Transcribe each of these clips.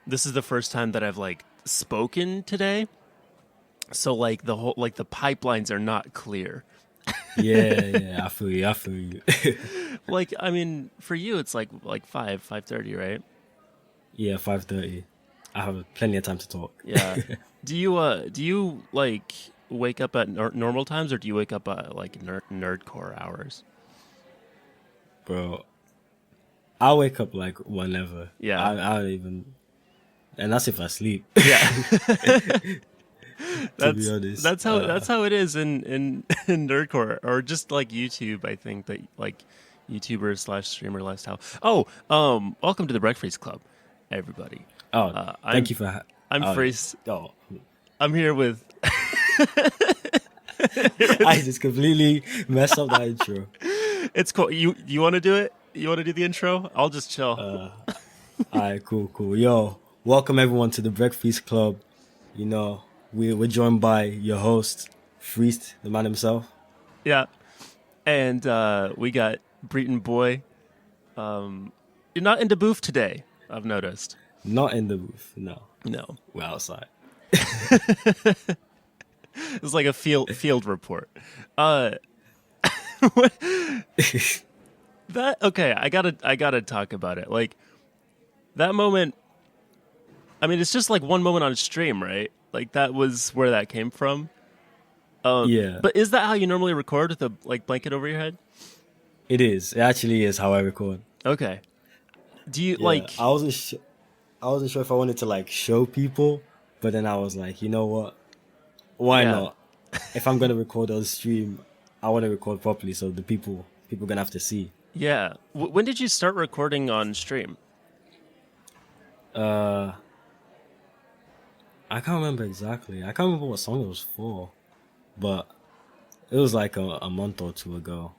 this is the first time that I've like spoken today. So like the pipelines are not clear. Yeah. I feel you. I feel you. Like I mean, for you it's like 5:30, right? Yeah, 5:30. I have plenty of time to talk. Yeah. Do you like wake up at normal times or do you wake up at like nerdcore hours? Bro, I wake up like whenever. Yeah. I don't even, and that's if I sleep. Yeah. To be that's honest. that's how it is in in nerdcore or just like YouTube. I think that like YouTuber slash streamer lifestyle. Oh, welcome to the Breakfreeced Club, everybody. Oh, I'm thank you for. I'm Oh, Freeze. oh, I'm here with I just completely messed up that intro. it's cool. You want to do it? You want to do the intro? I'll just chill. All right, cool. Yo, welcome everyone to the Breakfast Club. You know, we're joined by your host, Freest, the man himself. Yeah, and we got Breeton Boi. You're not in the booth today. I've noticed. Not in the booth, no. No, We're outside. it's like a field report. Uh, what- that okay? I gotta talk about it. Like that moment. I mean, it's just like one moment on a stream, right? Like that was where that came from. Yeah, But is that how you normally record with a like blanket over your head? it is. It actually is how I record. Okay. Do you Yeah, like? I wasn't sure if I wanted to like show people, but then I was like, you know what? Why Yeah. not? If I'm gonna record on stream, I want to record properly, so the people gonna have to see. Yeah. When did you start recording on stream? Uh, I can't remember exactly. I can't remember what song it was for, but it was like a month or two ago.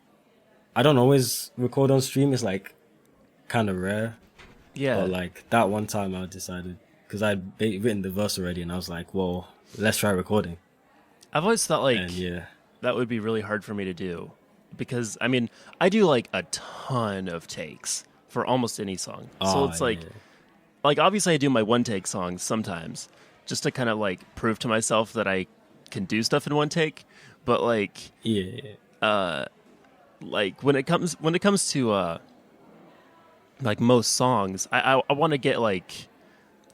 I don't always record on stream. It's like kind of rare, Yeah. but like that one time I decided because I'd written the verse already, and I was like, well, let's try recording. I've always thought like And yeah, that would be really hard for me to do because I mean I do like a ton of takes for almost any song. So oh it's yeah, like obviously I do my one take songs sometimes just to kind of like prove to myself that I can do stuff in one take. But yeah. like when it comes to like most songs, I want to get like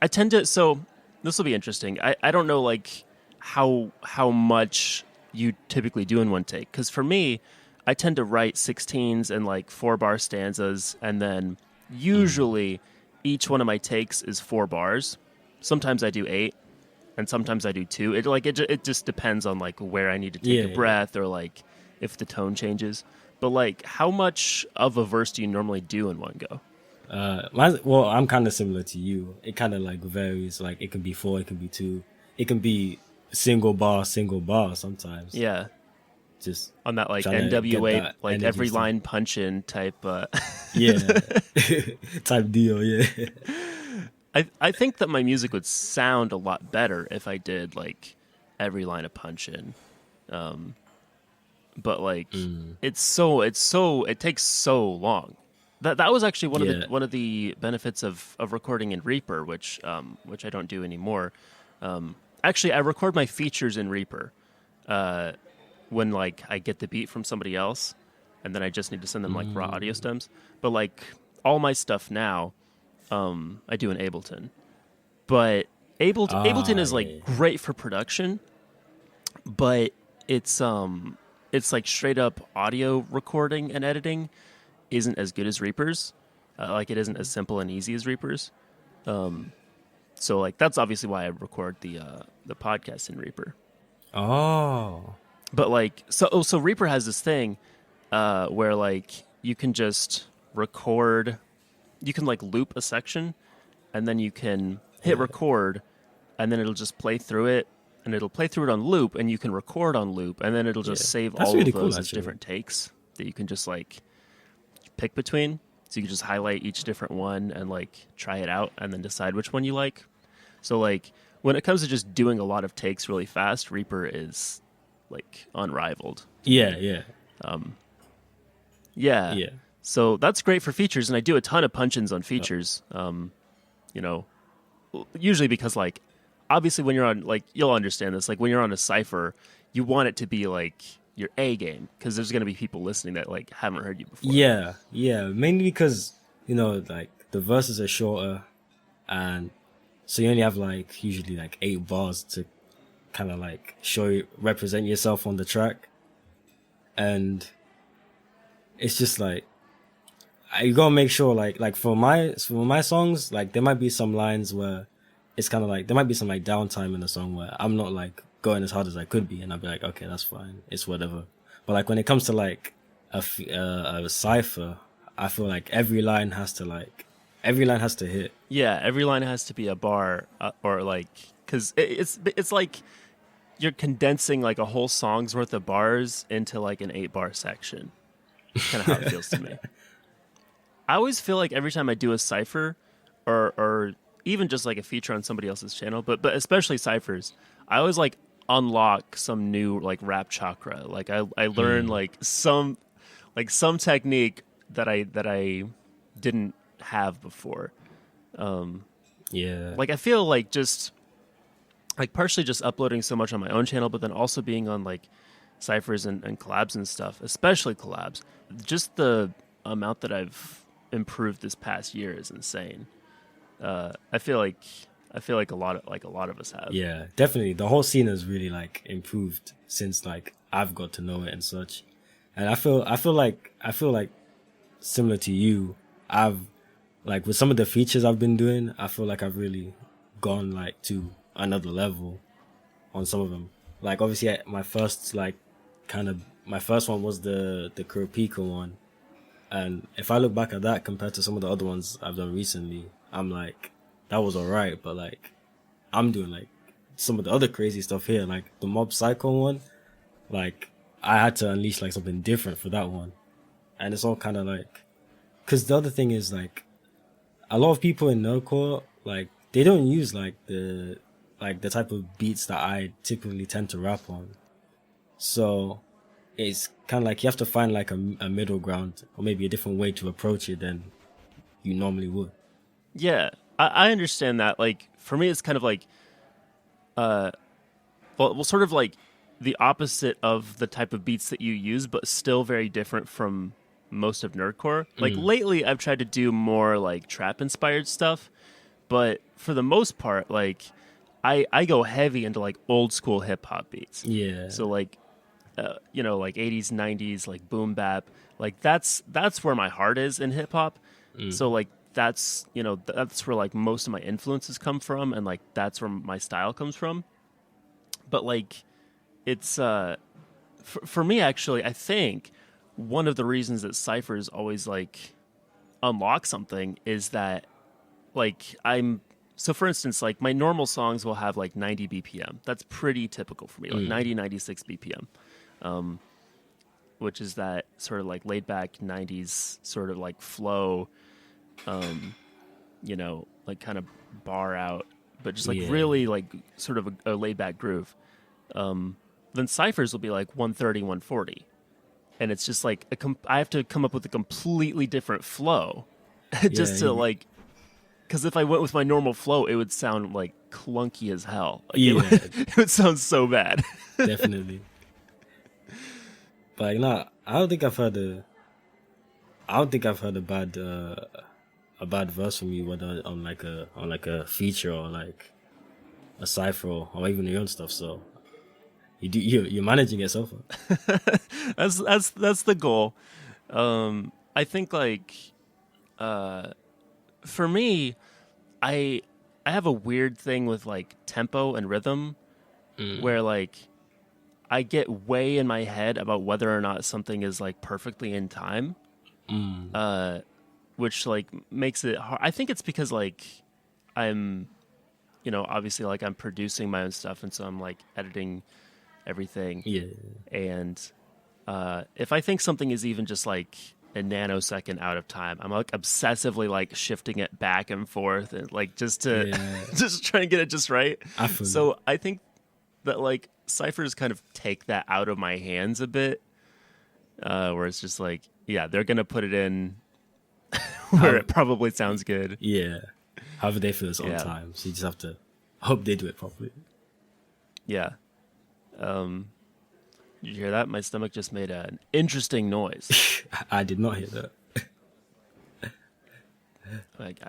I tend to so this will be interesting. I don't know like how much you typically do in one take because for me I tend to write 16s and like 4 bar stanzas and then usually each one of my takes is 4 bars. Sometimes I do 8 and sometimes I do 2. It just depends on like where I need to take Yeah, a breath or like if the tone changes. But like how much of a verse do you normally do in one go? well, I'm kind of similar to you. It kind of like varies. Like it can be four, it can be two, it can be single bar sometimes. Yeah. Just On that like trying to get NWA that like energy every still. line punch in type Yeah, type deal. Yeah, I think that my music would sound a lot better if I did like every line a punch in. But like it takes so long. That was actually yeah. one of the benefits of recording in Reaper, which I don't do anymore. Actually I record my features in Reaper. When like I get the beat from somebody else and then I just need to send them like raw audio stems. But like all my stuff now, I do in Ableton. But Ableton is Yeah. like great for production, but it's like straight up audio recording and editing isn't as good as Reaper's. Like it isn't as simple and easy as Reaper's. So like that's obviously why I record the podcast in Reaper. Oh, But like so Reaper has this thing where like you can just record, you can like loop a section, and then you can hit record, and then it'll just play through it, and it'll play through it on loop, and you can record on loop, and then it'll just yeah. save That's all really of cool. those as Actually, different takes that you can just like pick between. So you can just highlight each different one and like try it out, and then decide which one you like. So like when it comes to just doing a lot of takes really fast, Reaper is like unrivaled. yeah, yeah, Yeah. yeah. So that's great for features, and I do a ton of punch-ins on features. You know, usually because like obviously when you're on like you'll understand this like when you're on a cipher, you want it to be like your A game because there's gonna be people listening that like haven't heard you before. Yeah, yeah. Mainly because like the verses are shorter, and so you only have like usually like 8 bars to kind of like represent yourself on the track, and it's just like you gotta make sure like for my songs, like there might be some lines where it's kind of like there might be some like downtime in the song where I'm not like going as hard as I could be, and I'll be like, okay, that's fine, it's whatever. But like when it comes to like a cipher, I feel like every line has to hit. Yeah, every line has to be a bar or like because it's like you're condensing like a whole song's worth of bars into like an 8-bar section. Kind of how it feels to me. I always feel like every time I do a cipher or even just like a feature on somebody else's channel, but especially ciphers, I always like unlock some new like rap chakra. Like I learn like some technique that I didn't have before. Yeah. Like I feel like just like partially just uploading so much on my own channel, but then also being on like ciphers and collabs and stuff, especially collabs. Just the amount that I've improved this past year is insane. I feel like a lot of us have. Yeah, definitely. The whole scene has really like improved since like I've got to know it and such. And I feel like similar to you, I've like with some of the features I've been doing, I feel like I've really gone like to another level on some of them. Like obviously my first one was the Kurapika one. And if I look back at that compared to some of the other ones I've done recently, I'm like, that was alright, but like I'm doing like some of the other crazy stuff here, like the Mob Psycho one, like I had to unleash like something different for that one. And it's all kind of like, because the other thing is like a lot of people in nerdcore, like they don't use like the type of beats that I typically tend to rap on. So it's kind of like you have to find like a middle ground or maybe a different way to approach it than you normally would. Yeah, I understand that. Like for me, it's kind of like, well, sort of like the opposite of the type of beats that you use, but still very different from most of nerdcore. Like lately, I've tried to do more like trap inspired stuff, but for the most part, like I go heavy into like old school hip hop beats. Yeah. So like, like 80s, 90s, like boom bap. Like that's where my heart is in hip hop. So like that's where like most of my influences come from, and like that's where my style comes from. But like it's for me actually, I think one of the reasons that ciphers always like unlock something is that like so for instance, like my normal songs will have like 90 BPM. That's pretty typical for me, like 90, 96 BPM, which is that sort of like laid back 90s sort of like flow, like kind of bar out, but just like really like sort of a laid back groove. Then ciphers will be like 130, 140. And it's just like I have to come up with a completely different flow just to like, because if I went with my normal flow, it would sound like clunky as hell. Like it would sound so bad. Definitely. But like, nah, I don't think I've heard a bad verse from you, whether on like a feature or like a cipher or even your own stuff. So you're managing it so far. That's the goal. I think like for me, I have a weird thing with like tempo and rhythm, where like I get way in my head about whether or not something is like perfectly in time, which like makes it hard. I think it's because like I'm, obviously like I'm producing my own stuff, and so I'm like editing everything. Yeah. And if I think something is even just like a nanosecond out of time, I'm like obsessively like shifting it back and forth and like just to just try and get it just right. So I think that like ciphers kind of take that out of my hands a bit, where it's just like, they're gonna put it in where it probably sounds good. Yeah. however they feel is on Yeah. time. So you just have to hope they do it properly. Yeah. Did you hear that? My stomach just made an interesting noise. I did not hear that. Like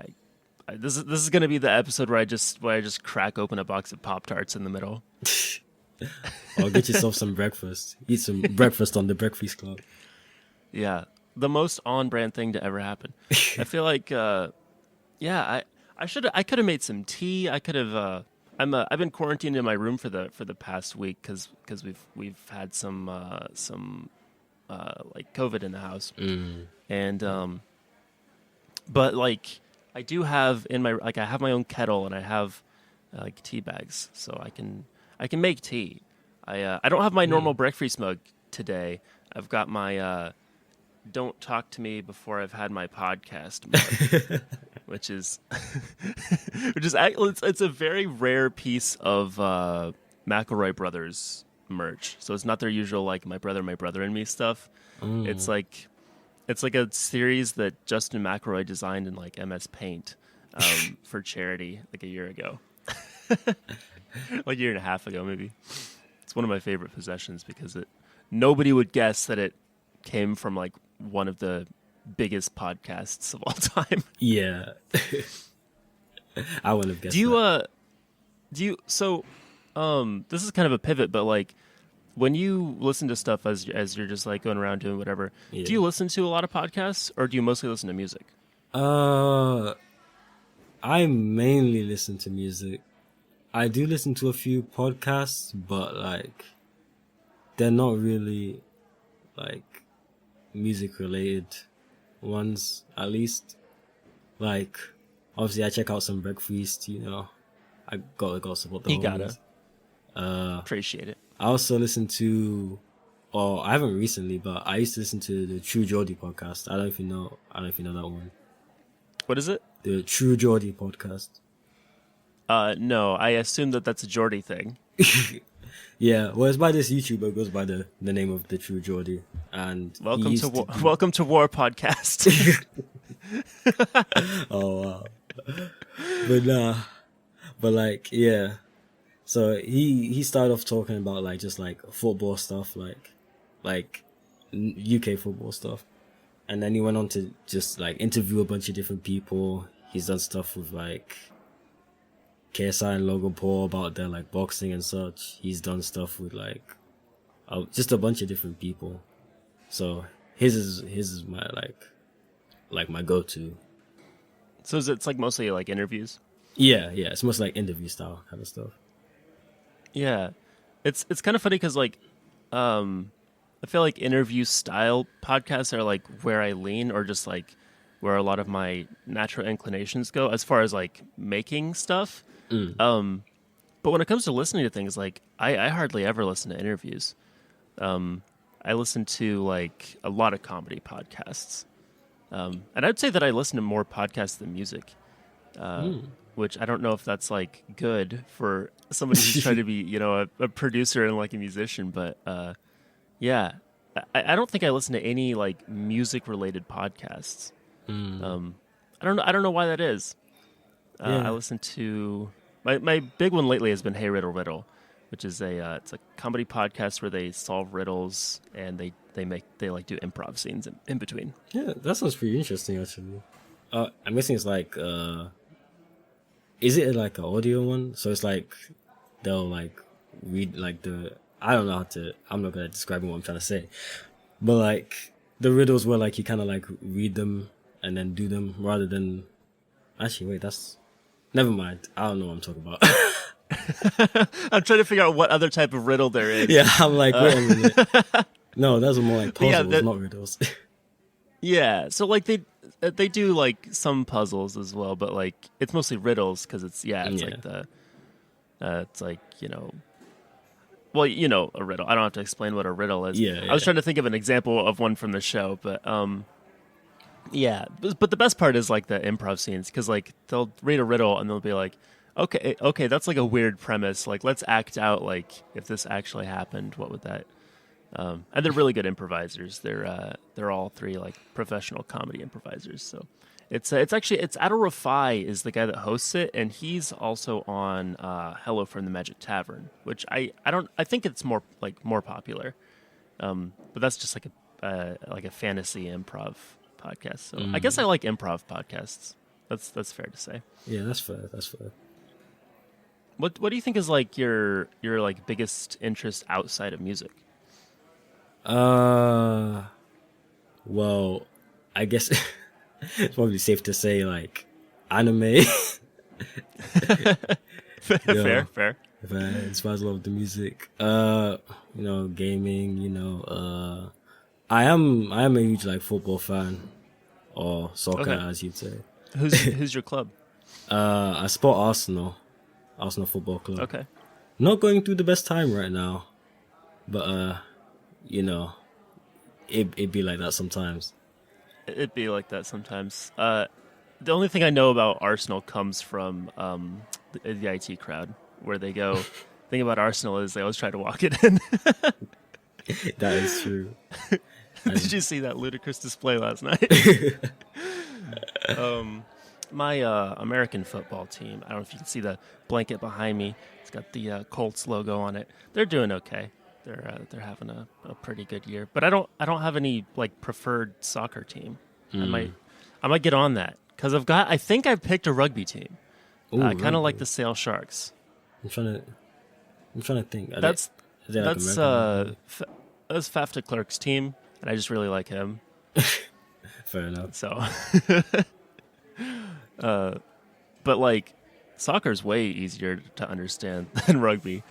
this is gonna be the episode where I just crack open a box of Pop-Tarts in the middle. Or get yourself some breakfast. Eat some breakfast on the Breakfreeced Club. Yeah, the most on-brand thing to ever happen. I feel like, I could have made some tea. I could have. I've been quarantined in my room for the past week because we've had some like COVID in the house, and but like I do have in my I have my own kettle and I have like tea bags, so I can make tea. I don't have my normal Breakfreeced mug today. I've got my don't talk to me before I've had my podcast mug, which is it's a very rare piece of McElroy Brothers merch. So it's not their usual like my brother and me stuff. It's like a series that Justin McElroy designed in like MS Paint for charity like a year ago. Like a year and a half ago, maybe. It's one of my favorite possessions because nobody would guess that it came from like one of the biggest podcasts of all time. Yeah. I wouldn't have guessed that. This is kind of a pivot, but like when you listen to stuff as you're just like going around doing whatever, do you listen to a lot of podcasts or do you mostly listen to music? I mainly listen to music. I do listen to a few podcasts, but like they're not really like music related ones, at least. Like obviously I check out some Breakfreeced, you know. I gotta support the You homies. Appreciate it. I also listen to, or I haven't recently, but I used to listen to the True Geordie podcast. I don't know if you know that one. What is it? The True Geordie podcast. No, I assume that's a Geordie thing. Yeah, well, it's by this YouTuber. It goes by the name of the True Geordie. And Welcome to War Podcast. Oh wow. But like yeah. So he started off talking about like just like football stuff, like UK football stuff, and then he went on to just like interview a bunch of different people. He's done stuff with like KSI and Logan Paul about their like boxing and such. He's done stuff with like just a bunch of different people. So his is my like my go-to. So it's like mostly like interviews? Yeah, it's mostly like interview style kind of stuff. Yeah. It's kind of funny because like I feel like interview style podcasts are like where I lean or just like where a lot of my natural inclinations go as far as like making stuff. But when it comes to listening to things, like I hardly ever listen to interviews. I listen to like a lot of comedy podcasts. And I'd say that I listen to more podcasts than music, which I don't know if that's like good for somebody who's trying to be, you know, a producer and like a musician. But yeah, I don't think I listen to any like music related podcasts. I don't know why that is. I listen to my big one lately has been Hey Riddle Riddle, which is it's a comedy podcast where they solve riddles and they like do improv scenes in between. Yeah, that sounds pretty interesting actually. I'm guessing it's like is it like an audio one? So it's like they'll like read like I'm not gonna describe what I'm trying to say. But like the riddles where like you kinda like read them and then do them rather than actually wait, never mind. I don't know what I'm talking about. I'm trying to figure out what other type of riddle there is. Yeah, I'm like, wait a minute. No, those are more like puzzles, not riddles. Yeah, so like they do like some puzzles as well, but like it's mostly riddles because like it's like, you know, well, you know, a riddle. I don't have to explain what a riddle is. Yeah. I was trying to think of an example of one from the show, but yeah, but the best part is like the improv scenes because like they'll read a riddle and they'll be like, okay, that's like a weird premise. Like let's act out like if this actually happened, what would that? And they're really good improvisers. They're all three like professional comedy improvisers. So It's Adil Rafai is the guy that hosts it, and he's also on Hello from the Magic Tavern, which I think it's more popular. But that's just like a fantasy improv podcast. So I guess I like improv podcasts. That's fair to say. Yeah, that's fair. That's fair. What do you think is like your like biggest interest outside of music? Well, I guess it's probably safe to say like anime. Fair. If I inspires a lot of the music. Gaming. I am a huge like football fan, or soccer Okay. as you'd say. Who's your club? I support Arsenal Football Club. Okay. Not going through the best time right now, but it'd be like that sometimes. It'd be like that sometimes. The only thing I know about Arsenal comes from the IT crowd, where they go. Thing about Arsenal is they always try to walk it in. That is true. Did you see that ludicrous display last night? My American football team. I don't know if you can see the blanket behind me. It's got the Colts logo on it. They're doing okay. They're having a pretty good year. But I don't have any like preferred soccer team. I might get on that because I think I've picked a rugby team. Kind of like the Sale Sharks. I'm trying to think. That's American? That's Faf de Klerk's team, and I just really like him. Fair enough. So, but like, soccer's way easier to understand than rugby.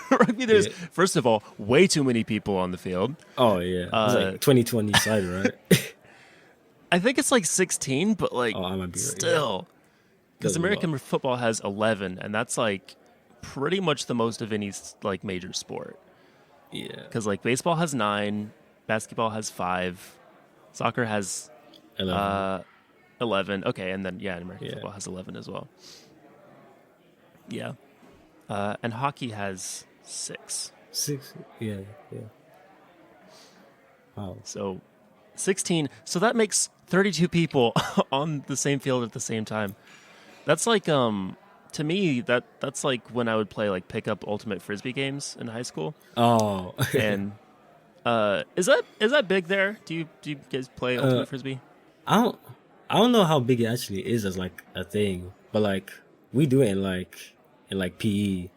Rugby, there's first of all way too many people on the field. Oh yeah, it's like 2020 side, right? I think it's like 16, but like I might be right, still, because American football has 11, and that's like pretty much the most of any like major sport. Yeah, because like baseball has 9, basketball has 5, soccer has 11. Okay, and then American football has 11 as well. Yeah, and hockey has 6. 6. Yeah. Wow. So 16. So that makes 32 people on the same field at the same time. That's like to me that's like when I would play like pickup ultimate frisbee games in high school. Oh. And is that big there? Do you guys play ultimate frisbee? I don't know how big it actually is as like a thing, but like we do it in PE,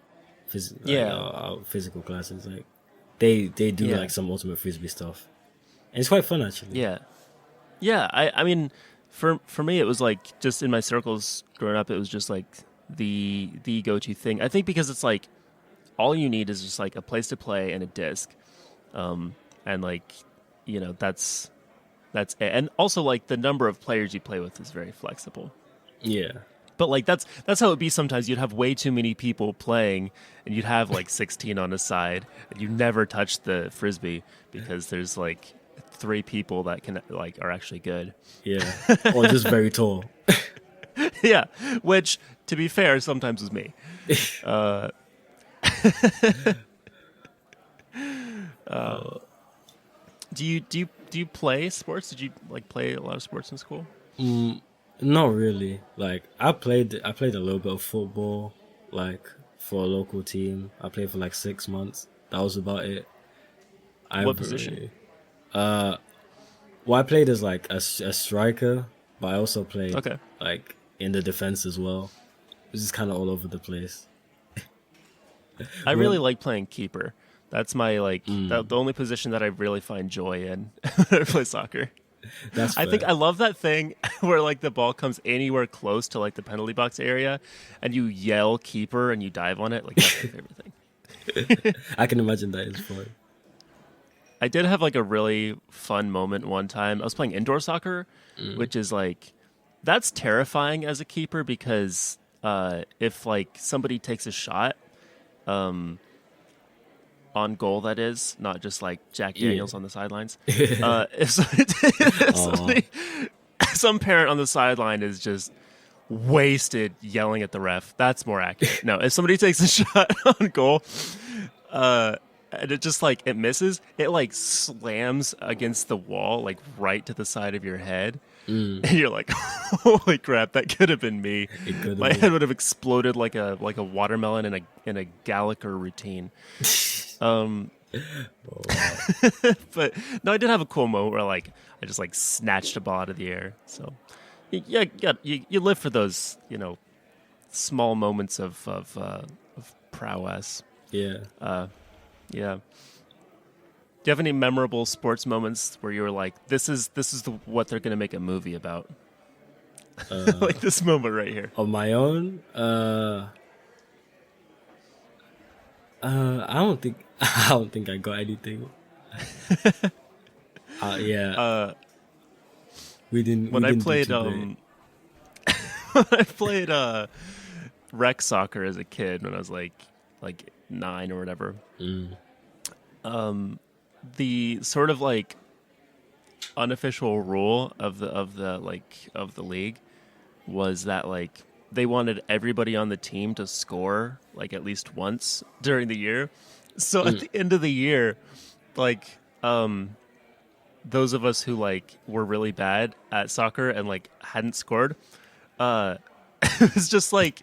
our physical classes. Like they do like some ultimate frisbee stuff, and it's quite fun actually. Yeah. I mean, for me, it was like just in my circles growing up, it was just like the go-to thing. I think because it's like all you need is just like a place to play and a disc, and like that's it. And also like the number of players you play with is very flexible. Yeah. But like that's how it'd be sometimes. You'd have way too many people playing, and you'd have like 16 on a side, and you never touch the frisbee because there's like 3 people that are actually good. Yeah, or just very tall. Yeah, which to be fair, sometimes was me. Do you play sports? Did you like play a lot of sports in school? Not really. Like I played a little bit of football, like for a local team. I played for like 6 months. That was about it. What position? Well, I played as like a striker, but I also played like in the defense as well. It was just kind of all over the place. I really like playing keeper. That's my the only position that I really find joy in when I play soccer. That's fair. I think I love that thing where like the ball comes anywhere close to like the penalty box area, and you yell keeper and you dive on it. Like that's my favorite thing. I can imagine that is fun. I did have like a really fun moment one time. I was playing indoor soccer, which is like that's terrifying as a keeper because if like somebody takes a shot, on goal, that is, not just like Jack Daniels on the sidelines. If some parent on the sideline is just wasted yelling at the ref, that's more accurate. No, if somebody takes a shot on goal, and it just like it misses. It like slams against the wall, like right to the side of your head, and you're like, "Holy crap! That could have been me. It could My have head would have exploded like a watermelon in a Gallagher routine." Oh, wow. But no, I did have a cool moment where like I just like snatched a ball out of the air. So you live for those small moments of prowess. Yeah. Yeah. Do you have any memorable sports moments where you were like, this is what they're gonna make a movie about? Like this moment right here. On my own, I don't think I got anything. Yeah. We didn't. When we I didn't do played too great. when I played rec soccer as a kid when I was like 9 or whatever. The sort of like unofficial rule of the league was that like they wanted everybody on the team to score like at least once during the year. So at the end of the year, like those of us who like were really bad at soccer and like hadn't scored, it was just like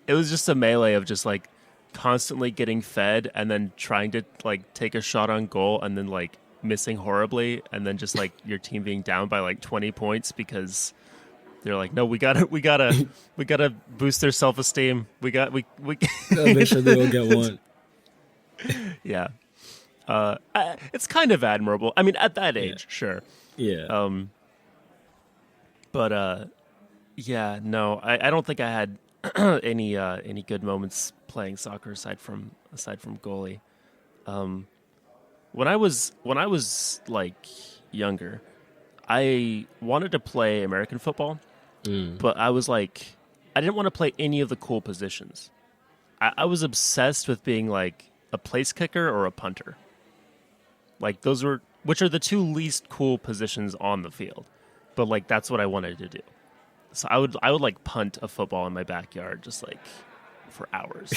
it was just a melee of just like constantly getting fed and then trying to like take a shot on goal and then like missing horribly and then just like your team being down by like 20 points because they're like, no, we gotta boost their self-esteem. We Gotta make sure they don't get one. Yeah. It's kind of admirable. I mean, at that age, sure. Yeah. But yeah, no, I don't think I had any good moments playing soccer aside from goalie. When I was like younger, I wanted to play American football, but I was like, I didn't want to play any of the cool positions. I was obsessed with being like a place kicker or a punter. Like which are the two least cool positions on the field, but like that's what I wanted to do. So I would like punt a football in my backyard just like for hours.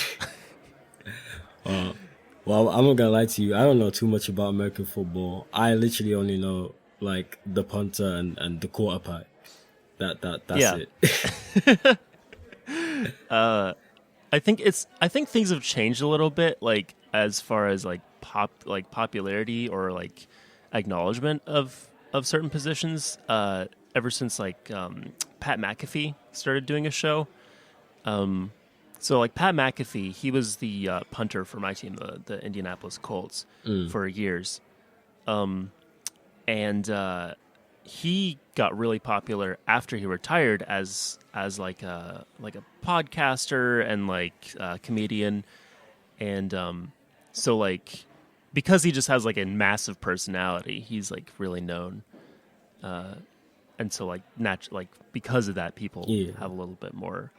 Well, I'm not gonna lie to you. I don't know too much about American football. I literally only know like the punter and the quarterback. That's it. I think things have changed a little bit, like as far as like popularity or like acknowledgement of certain positions. Ever since like Pat McAfee started doing a show. So like Pat McAfee, he was the punter for my team, the Indianapolis Colts, for years, and he got really popular after he retired as like a podcaster and like a comedian, and so like because he just has like a massive personality, he's like really known, and so like because of that, people have a little bit more,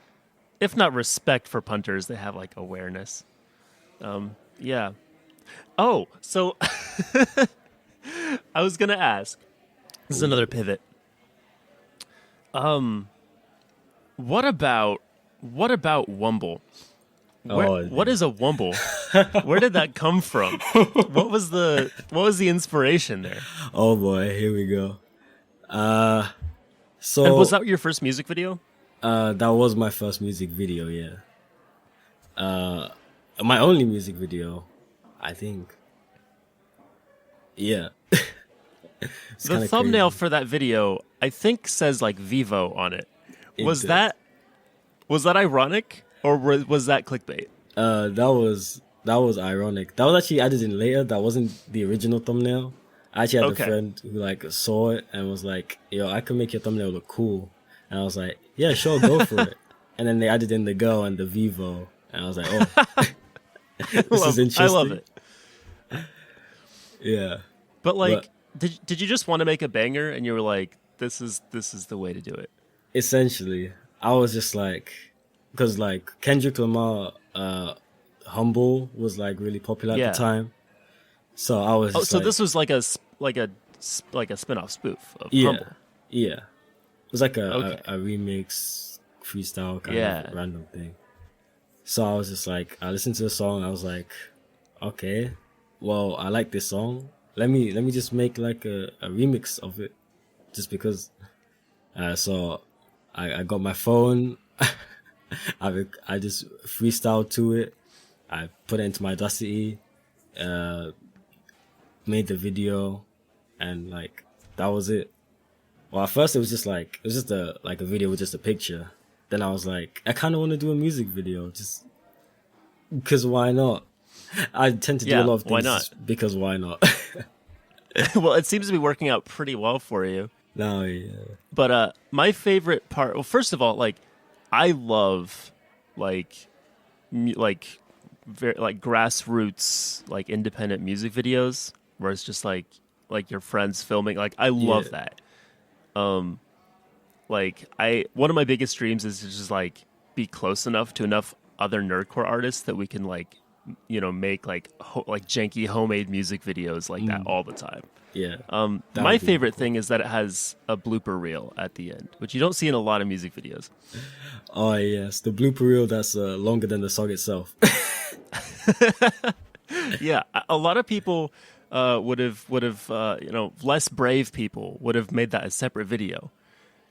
if not respect for punters, they have like awareness. Yeah. Oh, so I was gonna ask. This is another pivot. What about Wumble? What is a Wumble? Where did that come from? What was the inspiration there? Oh boy, here we go. So And was that your first music video? That was my first music video, yeah. My only music video, I think. Yeah. The thumbnail for that video, I think, says like Vivo on it. Was that ironic or was that clickbait? That was ironic. That was actually added in later. That wasn't the original thumbnail. I actually had a friend who like saw it and was like, "Yo, I can make your thumbnail look cool." And I was like, "Yeah, sure, go for it." And then they added in the girl and the Vivo, and I was like, "Oh, this is interesting." I love it. Yeah, but like, did you just want to make a banger and you were like, "This is the way to do it"? Essentially, I was just like, because like Kendrick Lamar, "Humble" was like really popular at the time, so I was. Just so this was like a spin-off spoof of Humble. Yeah. It was like a remix freestyle kind of random thing. So I was just like, I listened to the song. I was like, okay, well, I like this song. Let me just make like a remix of it, just because. So I got my phone. I just freestyled to it. I put it into my Audacity, made the video, and like that was it. Well, at first it was just a video with just a picture. Then I was like, I kind of want to do a music video, just because why not? I tend to do a lot of things why not? just because why not? Well, it seems to be working out pretty well for you. No, yeah, But my favorite part. Well, first of all, like I love like very like grassroots like independent music videos where it's just like your friends filming. Like I love yeah. that. Like one of my biggest dreams is to just like be close enough to enough other nerdcore artists that we can like make like like janky homemade music videos like that all the time. Yeah. My favorite thing is that it has a blooper reel at the end, which you don't see in a lot of music videos. Oh yes, the blooper reel that's longer than the song itself. Yeah, a lot of people would have less brave people would have made that a separate video.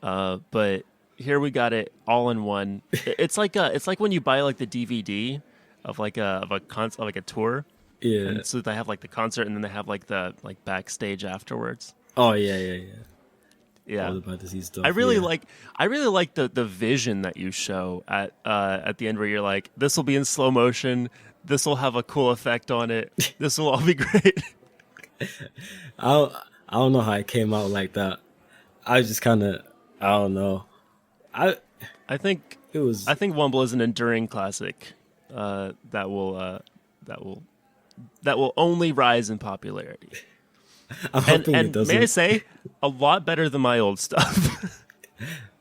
But here we got it all in one. It's like when you buy like the DVD of like a tour. Yeah. And so they have like the concert and then they have like the like backstage afterwards. Oh yeah. Yeah. All the fantasy stuff. I really yeah. like the vision that you show at the end where you're like, this will be in slow motion, this will have a cool effect on it, this will all be great. I don't know how it came out like that. I just kind of I don't know. I think It was Wumble is an enduring classic that will only rise in popularity. I'm hoping it doesn't. May I say, a lot better than my old stuff.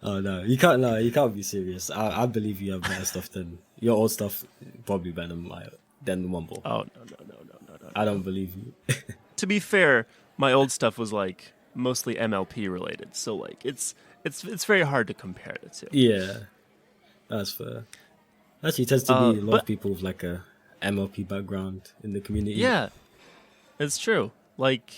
Oh no, you can't be serious. I believe you have better stuff than your old stuff. Probably better than Mumble. Oh no. I don't believe you. To be fair, my old stuff was like mostly MLP related, so like it's very hard to compare the two. Yeah, that's fair. Actually, it tends to be a lot of people with like a MLP background in the community. Yeah, it's true. Like,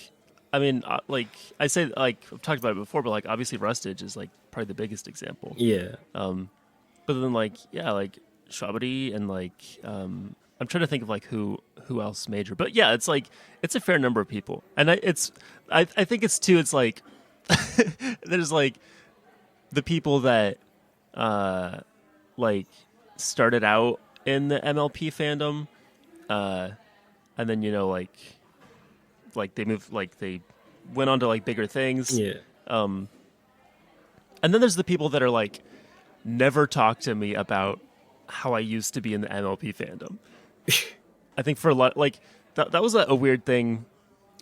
I mean, like I say, like I've talked about it before, but like obviously Rustage is like probably the biggest example. Yeah. But then like like Shabadi and like I'm trying to think of like who else major, but yeah, it's like it's a fair number of people, and I think it's too. It's like there's like the people that like started out in the MLP fandom, and then like they moved, like they went on to like bigger things. Yeah. And then there's the people that are like never talk to me about how I used to be in the MLP fandom. I think for a lot, like that was a weird thing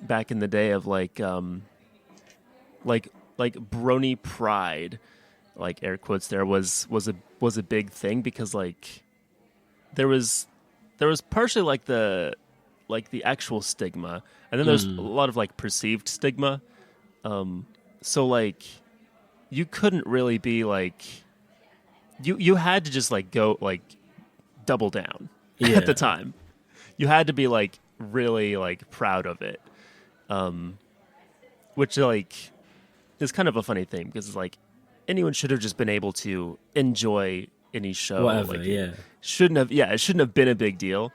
back in the day of like brony pride, like air quotes there was a big thing because like there was partially like the actual stigma, and then there's a lot of like perceived stigma. So like you couldn't really be like you had to just like go like double down at the time. You had to be like really like proud of it, which like is kind of a funny thing because it's like anyone should have just been able to enjoy any show. Whatever, like, yeah. it shouldn't have been a big deal,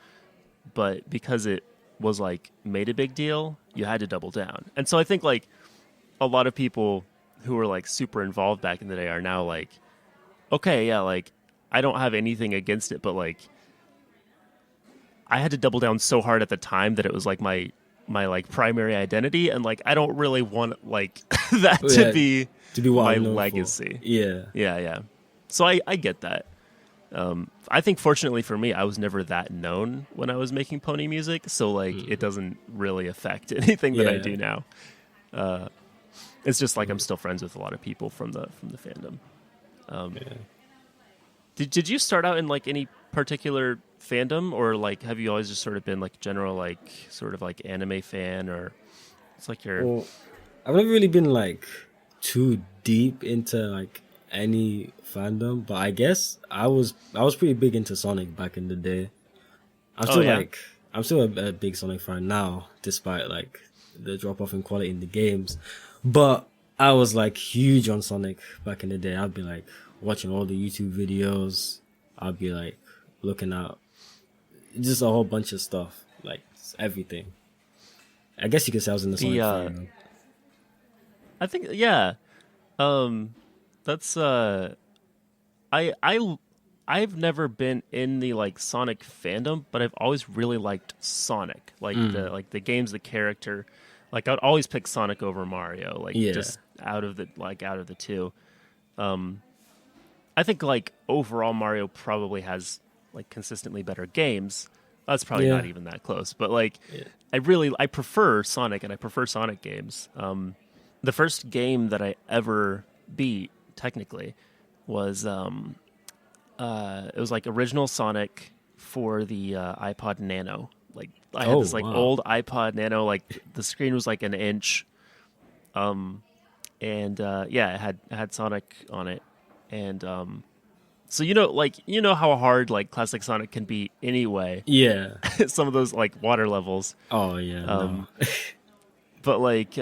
but because it was like made a big deal, you had to double down. And so I think like a lot of people who were like super involved back in the day are now like, okay, yeah, like I don't have anything against it, but like I had to double down so hard at the time that it was like my like primary identity, and like I don't really want like that to be what my I'm known legacy. For. Yeah. Yeah. So I get that. I think fortunately for me, I was never that known when I was making pony music, so like it doesn't really affect anything that I do now. It's just like I'm still friends with a lot of people from the fandom. Did you start out in like any particular fandom, or like have you always just sort of been like general like sort of like anime fan, or it's like your? Well, I've never really been like too deep into like any fandom, but I guess I was pretty big into Sonic back in the day. I'm I'm still a big Sonic fan now, despite like the drop off in quality in the games. But I was like huge on Sonic back in the day. I'd be like watching all the YouTube videos. I'd be like looking at just a whole bunch of stuff, like everything. I guess you could say I was in the Sonic fan. I think yeah. That's I've never been in the like Sonic fandom, but I've always really liked Sonic, like the games, the character. Like I'd always pick Sonic over Mario, like just out of the two. I think like overall Mario probably has like consistently better games. That's probably not even that close, but like I prefer Sonic and I prefer Sonic games. The first game that I ever beat technically was it was like original Sonic for the iPod Nano. Like I had this like old iPod Nano, like the screen was like an inch, and it had Sonic on it, and so you know how hard like classic Sonic can be anyway. Yeah. Some of those like water levels. Oh yeah. No. But like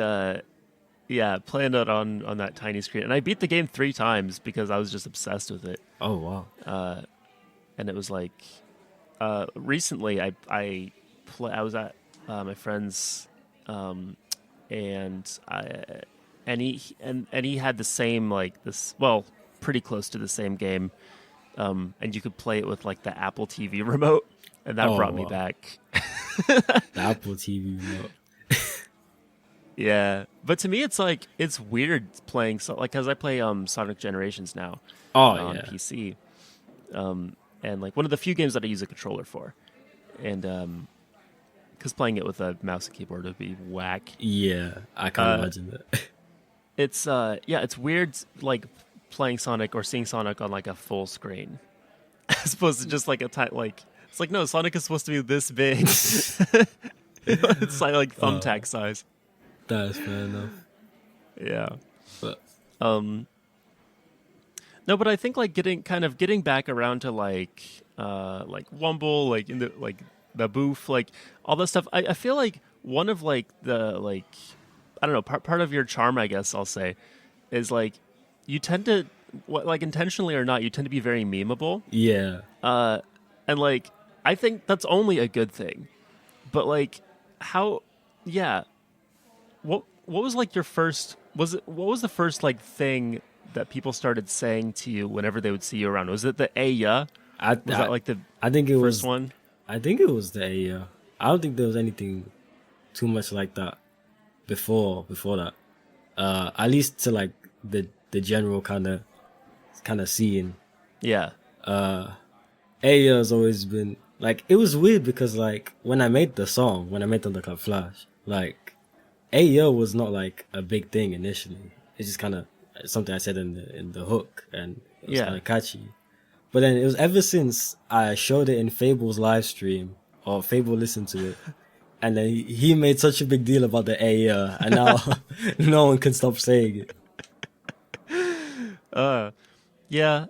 yeah, playing it on that tiny screen, and I beat the game 3 times because I was just obsessed with it. Oh wow. And it was like recently I was at my friend's and he had the same like this pretty close to the same game, and you could play it with like the Apple TV remote, and that brought me back. The Apple TV remote. Yeah, but to me it's like it's weird playing like because I play Sonic Generations now on PC, and like one of the few games that I use a controller for, and because playing it with a mouse and keyboard would be whack. Yeah, I can't imagine that. It's weird like playing Sonic or seeing Sonic on like a full screen, as opposed to just like it's like no, Sonic is supposed to be this big. It's like thumbtack size. That's fair enough. Yeah, but no, but I think like getting back around to like Wumble, like in the booth, like all that stuff. I feel like one of like the like I don't know part of your charm, I guess I'll say, is like you tend to like intentionally or not, you tend to be very memeable. Yeah. And like I think that's only a good thing. But like how what was like your first what was the first like thing that people started saying to you whenever they would see you around? Was it the "Aya"? Was that like the I think it first was one? I think it was the Aya. I don't think there was anything too much like that before that. At least to like the general kind of scene. Yeah. Aya has always been like it was weird because like when I made the song, when I made Thunderclap Flash, like Aya was not like a big thing initially. It's just kind of something I said in the hook, and it was kind of catchy. But then it was ever since I showed it in Fable's live stream, or Fable listened to it, and then he made such a big deal about the Aya, and now no one can stop saying it. Yeah.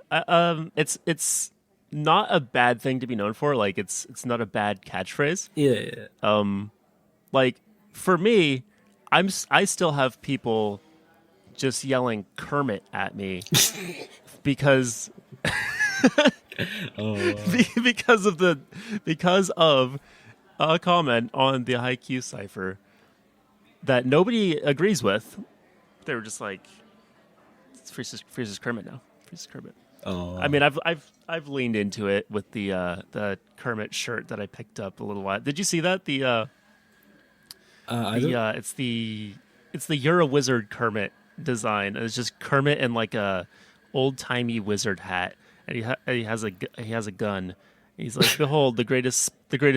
It's not a bad thing to be known for. Like it's not a bad catchphrase. Yeah. Like for me, I still have people just yelling Kermit at me because because of a comment on the Haikyuu cipher that nobody agrees with. They were just like, it's Freeze's Kermit now. Freeze's Kermit. Oh. I mean, I've leaned into it with the Kermit shirt that I picked up a little while. Did you see that? It's the You're a Wizard Kermit design. It's just Kermit in like a old timey wizard hat, and he has a gun. He's like, "Behold, the greatest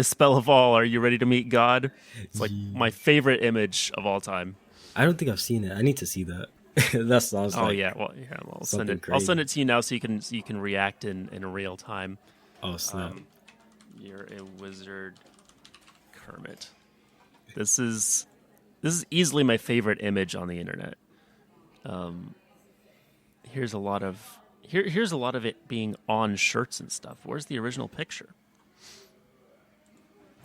spell of all. Are you ready to meet God?" It's like my favorite image of all time. I don't think I've seen it. I need to see that. That sounds like I'll send it. I'll send it to you now so you can react in real time. Oh snap! You're a wizard, Kermit. This is easily my favorite image on the internet. Here's a lot of it being on shirts and stuff. Where's the original picture?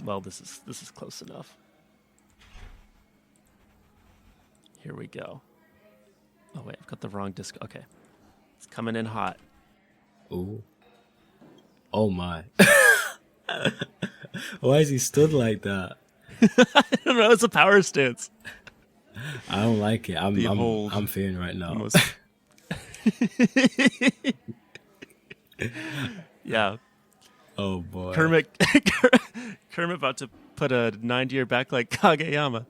Well, this is close enough. Here we go. Oh wait, I've got the wrong disc. Okay, it's coming in hot. Ooh. Oh my. Why is he stood like that? I don't know. It's a power stance. I don't like it. Behold, I'm fearing right now. Most... Yeah. Oh boy. Kermit about to put a 9-year back like Kageyama.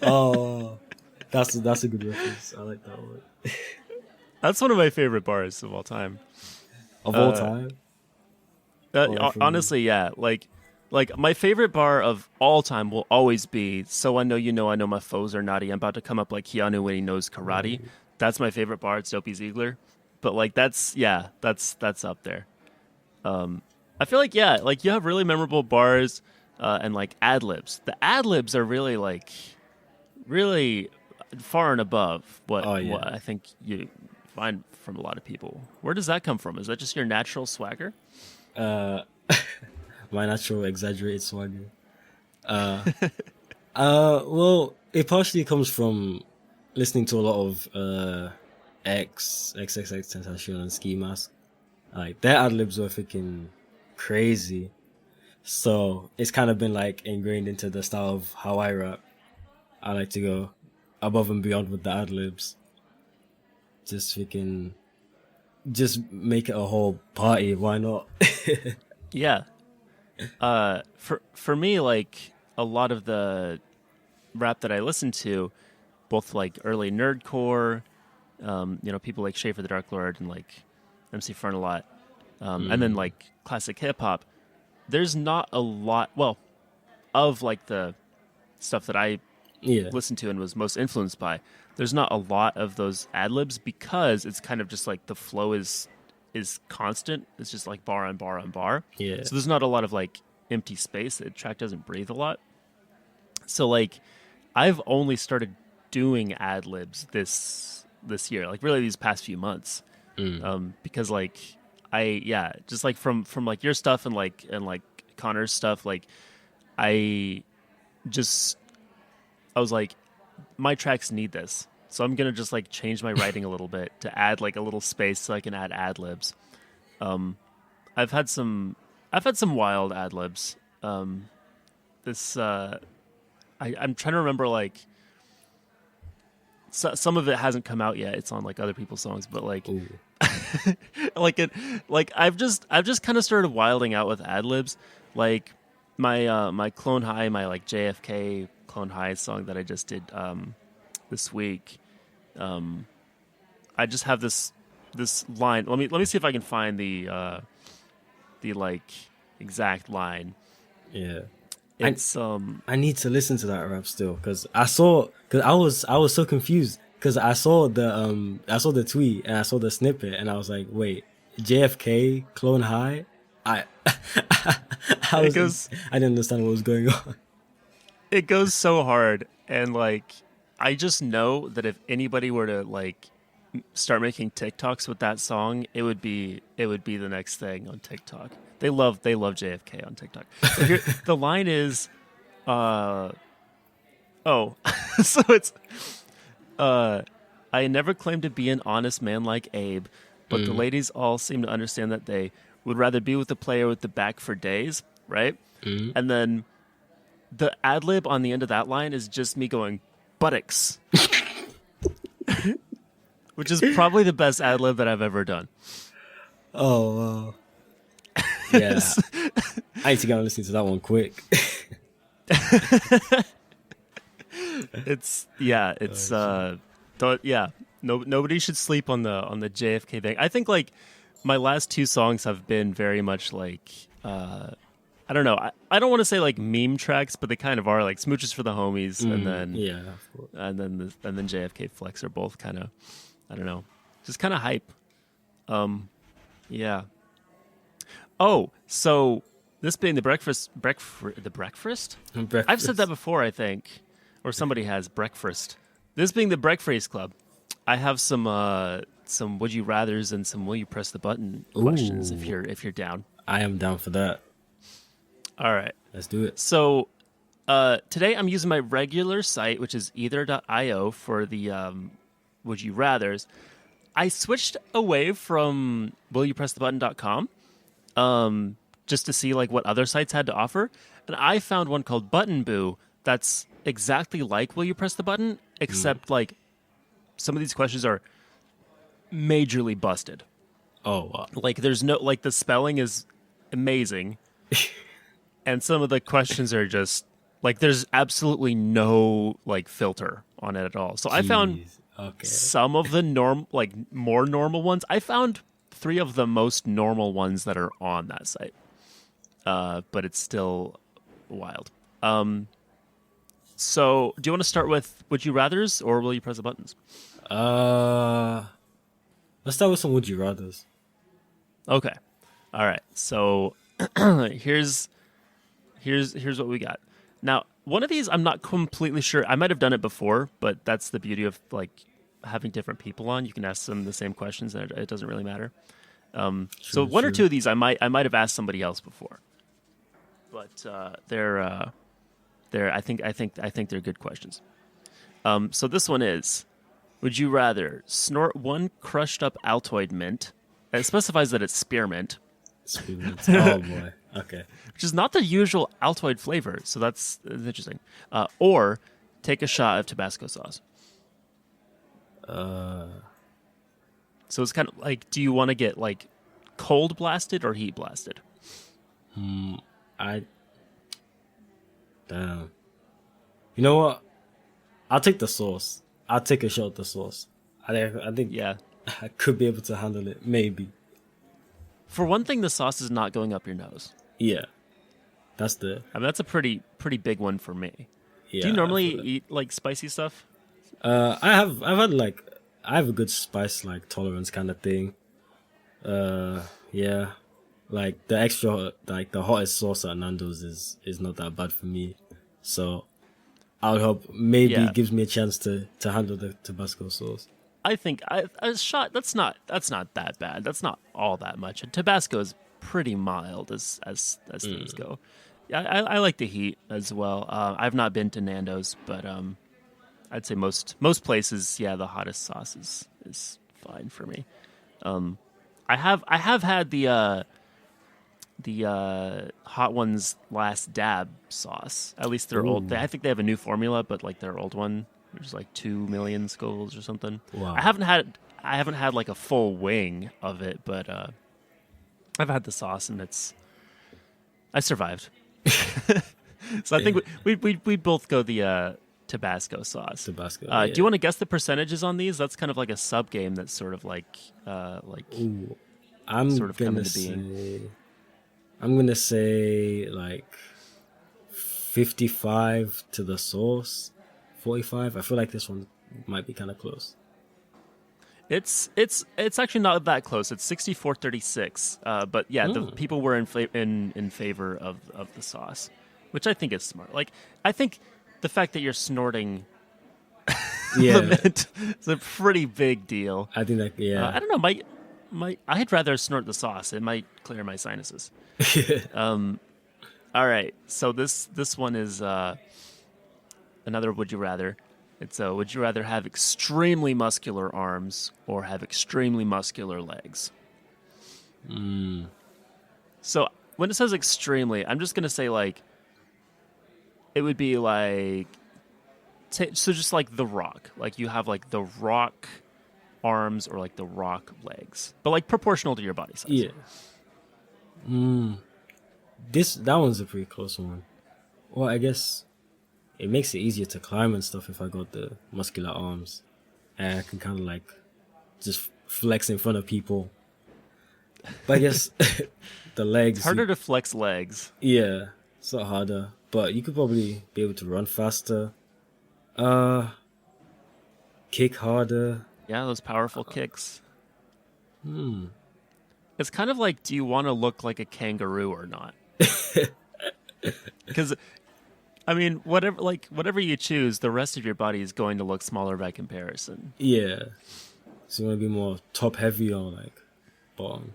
Oh, that's a good reference. I like that one. That's one of my favorite bars of all time. Of all time? Honestly, yeah. Like my favorite bar of all time will always be "So I know I know my foes are naughty. I'm about to come up like Keanu when he knows karate." That's my favorite bar. It's Dopey Ziegler. But like that's up there. I feel like like you have really memorable bars and like ad libs. The ad libs are really far and above what I think you find from a lot of people. Where does that come from? Is that just your natural swagger? My natural exaggerated swagger. Well, it partially comes from listening to a lot of XXX and Ski Mask. Like their ad libs were freaking crazy. So it's kind of been like ingrained into the style of how I rap. I like to go above and beyond with the ad libs. Just make it a whole party. Why not? Yeah. For me, like a lot of the rap that I listen to, both like early nerdcore, people like Schaefer the Dark Lord and like MC Fern a lot, and then like classic hip hop. There's not a lot, of like the stuff that I listened to and was most influenced by. There's not a lot of those ad libs because it's kind of just like the flow is constant. It's just like bar on bar on bar. Yeah. So there's not a lot of like empty space. The track doesn't breathe a lot. So like I've only started doing ad libs this year, like really these past few months, because like just like from like your stuff and like Connor's stuff, like I was like, my tracks need this, so I'm gonna just like change my writing a little bit to add like a little space so I can add ad libs. I've had some wild ad libs. I'm trying to remember like. So, some of it hasn't come out yet. It's on like other people's songs, but like, I've just kind of started wilding out with ad libs. Like my Clone High, my like JFK Clone High song that I just did this week. I just have this line. Let me see if I can find the like exact line. Yeah. It's I need to listen to that rap still because I was so confused because I saw the tweet and I saw the snippet and I was like, wait, JFK Clone High? I didn't understand what was going on. It goes so hard, and like I just know that if anybody were to like start making TikToks with that song, it would be the next thing on TikTok. They love JFK on TikTok. So here, the line is, so it's, I never claimed to be an honest man like Abe, but the ladies all seem to understand that they would rather be with the player with the back for days, right? And then the ad lib on the end of that line is just me going, buttocks. Which is probably the best ad lib that I've ever done. Oh, wow. Yeah. I need to go and listen to that one quick. Nobody should sleep on the JFK thing. I think like my last two songs have been very much like I don't know. I don't want to say like meme tracks, but they kind of are. Like Smooches for the Homies and then JFK Flex are both kind of, I don't know, just kind of hype. Yeah. Oh, so this being the breakfast? I've said that before, I think, or somebody has breakfast. This being the Breakfreeced Club, I have some would you rather's and some will you press the button questions if you're down. I am down for that. All right. Let's do it. So today I'm using my regular site, which is either.io for the Would You Rathers. I switched away from willyoupressthebutton.com just to see like what other sites had to offer, and I found one called Button Boo that's exactly like Will You Press the Button, except like some of these questions are majorly busted. Oh wow. Like there's no like the spelling is amazing, and some of the questions are just like there's absolutely no like filter on it at all. So I found Jeez. Okay. some of the more normal ones. I found 3 of the most normal ones that are on that site, but it's still wild. So do you want to start with Would You Rathers or Will You Press the Buttons? Let's start with some would you rather's. Okay, all right. So here's what we got. Now, one of these I'm not completely sure. I might have done it before, but that's the beauty of like having different people on. You can ask them the same questions, and it doesn't really matter. So one or two of these I might have asked somebody else before, but they're I think they're good questions. So this one is: Would you rather snort one crushed up Altoid mint? And it specifies that it's spearmint, Oh boy. Okay. which is not the usual Altoid flavor, so that's interesting. Or take a shot of Tabasco sauce. So it's kind of like, do you want to get like cold blasted or heat blasted? I damn. You know what? I'll take the sauce. I'll take a shot of the sauce. I think Yeah. I could be able to handle it. Maybe. For one thing, the sauce is not going up your nose. Yeah. That's a pretty big one for me. yeah. Do you normally I feel that. eat like spicy stuff? I've had like I have a good spice like tolerance kind of thing. Yeah. Like the extra like the hottest sauce at Nando's is not that bad for me. So I would hope maybe Yeah. it gives me a chance to handle the Tabasco sauce. I think a shot that's not that bad. That's not all that much. And Tabasco is pretty mild as things go. Yeah, I like the heat as well. I've not been to Nando's, but I'd say most places, yeah, the hottest sauce is fine for me. I have had the Hot Ones Last Dab sauce. At least their old. I think they have a new formula, but like their old one, there's like 2 million Scovilles or something. Wow. I haven't had like a full wing of it, but I've had the sauce and I survived. So I think we both go the Tabasco sauce. Tabasco. Do you want to guess the percentages on these? That's kind of like a sub game that's sort of like Ooh, I'm sort of come gonna into say, being. I'm gonna say like 55 to the sauce, 45. I feel like this one might be kind of close. It's actually not that close. It's 64-36. But yeah, the people were in favor of the sauce, which I think is smart. Like I think the fact that you're snorting Yeah, the mint is a pretty big deal. I think that I don't know. I'd rather snort the sauce. It might clear my sinuses. All right. So this one is another would you rather. It's would you rather have extremely muscular arms or have extremely muscular legs? So when it says extremely, I'm just gonna say like it would be like so just like The Rock. Like you have like The Rock arms or like The Rock legs, but like proportional to your body size. Yeah. That one's a pretty close one. Well, I guess it makes it easier to climb and stuff if I got the muscular arms, and I can kind of like just flex in front of people. But I guess the legs. It's harder to flex legs. Yeah, it's a lot harder. But you could probably be able to run faster, kick harder. Yeah, those powerful kicks. It's kind of like, do you want to look like a kangaroo or not? Because, I mean, whatever you choose, the rest of your body is going to look smaller by comparison. Yeah. So you want to be more top heavy or like bottom?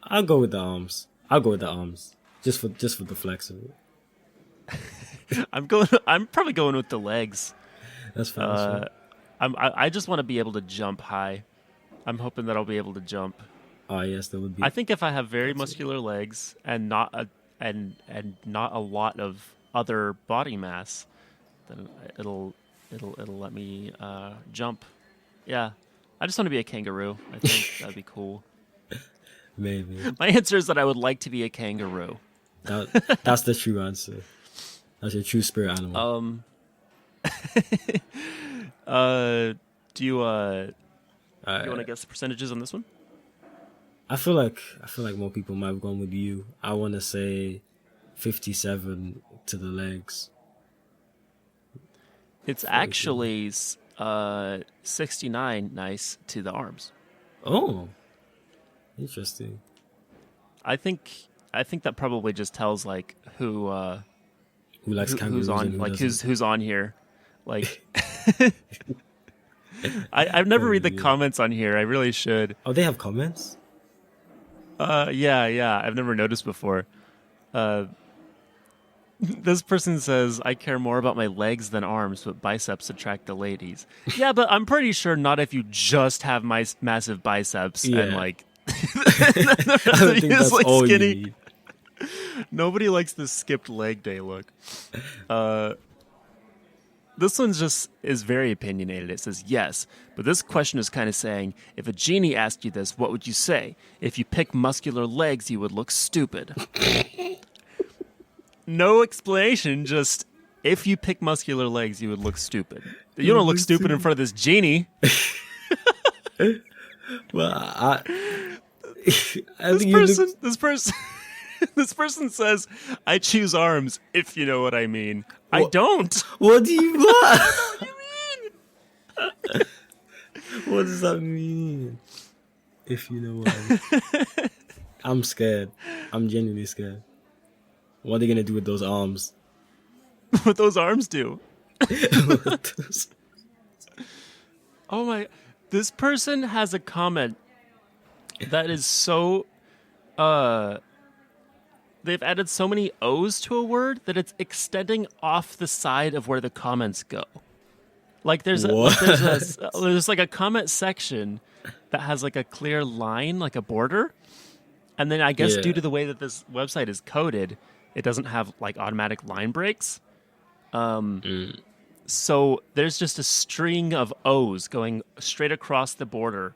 I'll go with the arms. I'll go with the arms, just for the flex of it. I'm probably going with the legs. That's fine. That's fine. I just want to be able to jump high. I'm hoping that I'll be able to jump. Oh yes, that would be. I think if I have very muscular legs and not a lot of other body mass, then it'll let me jump. Yeah, I just want to be a kangaroo. I think that'd be cool. Maybe. My answer is that I would like to be a kangaroo. That's the true answer. That's your true spirit animal. Do you want to guess the percentages on this one? I feel like more people might have gone with you. I want to say 57 to the legs. It's actually 69 nice to the arms. Oh, interesting. I think that probably just tells like who likes kangaroos who's on and like doesn't. who's on here. Like I've never read the comments on here. I really should. Oh, they have comments? Yeah. I've never noticed before. This person says, I care more about my legs than arms, but biceps attract the ladies. Yeah, but I'm pretty sure not if you just have massive biceps and like I don't think that's like all skinny. you need. Nobody likes the skipped leg day look. This one is very opinionated. It says, yes, but this question is kind of saying, if a genie asked you this, what would you say? If you pick muscular legs, you would look stupid. No explanation, just if you pick muscular legs, you would look stupid. You don't look stupid in front of this genie. Well, this person says, I choose arms, if you know what I mean. I don't. What do you want? What do you mean? What does that mean? If you know what I mean. I'm scared. I'm genuinely scared. What are they going to do with those arms? What those arms do? Oh my. This person has a comment that is so... they've added so many O's to a word that it's extending off the side of where the comments go. Like there's like a comment section that has like a clear line, like a border. And then I guess due to the way that this website is coded, it doesn't have like automatic line breaks. So there's just a string of O's going straight across the border,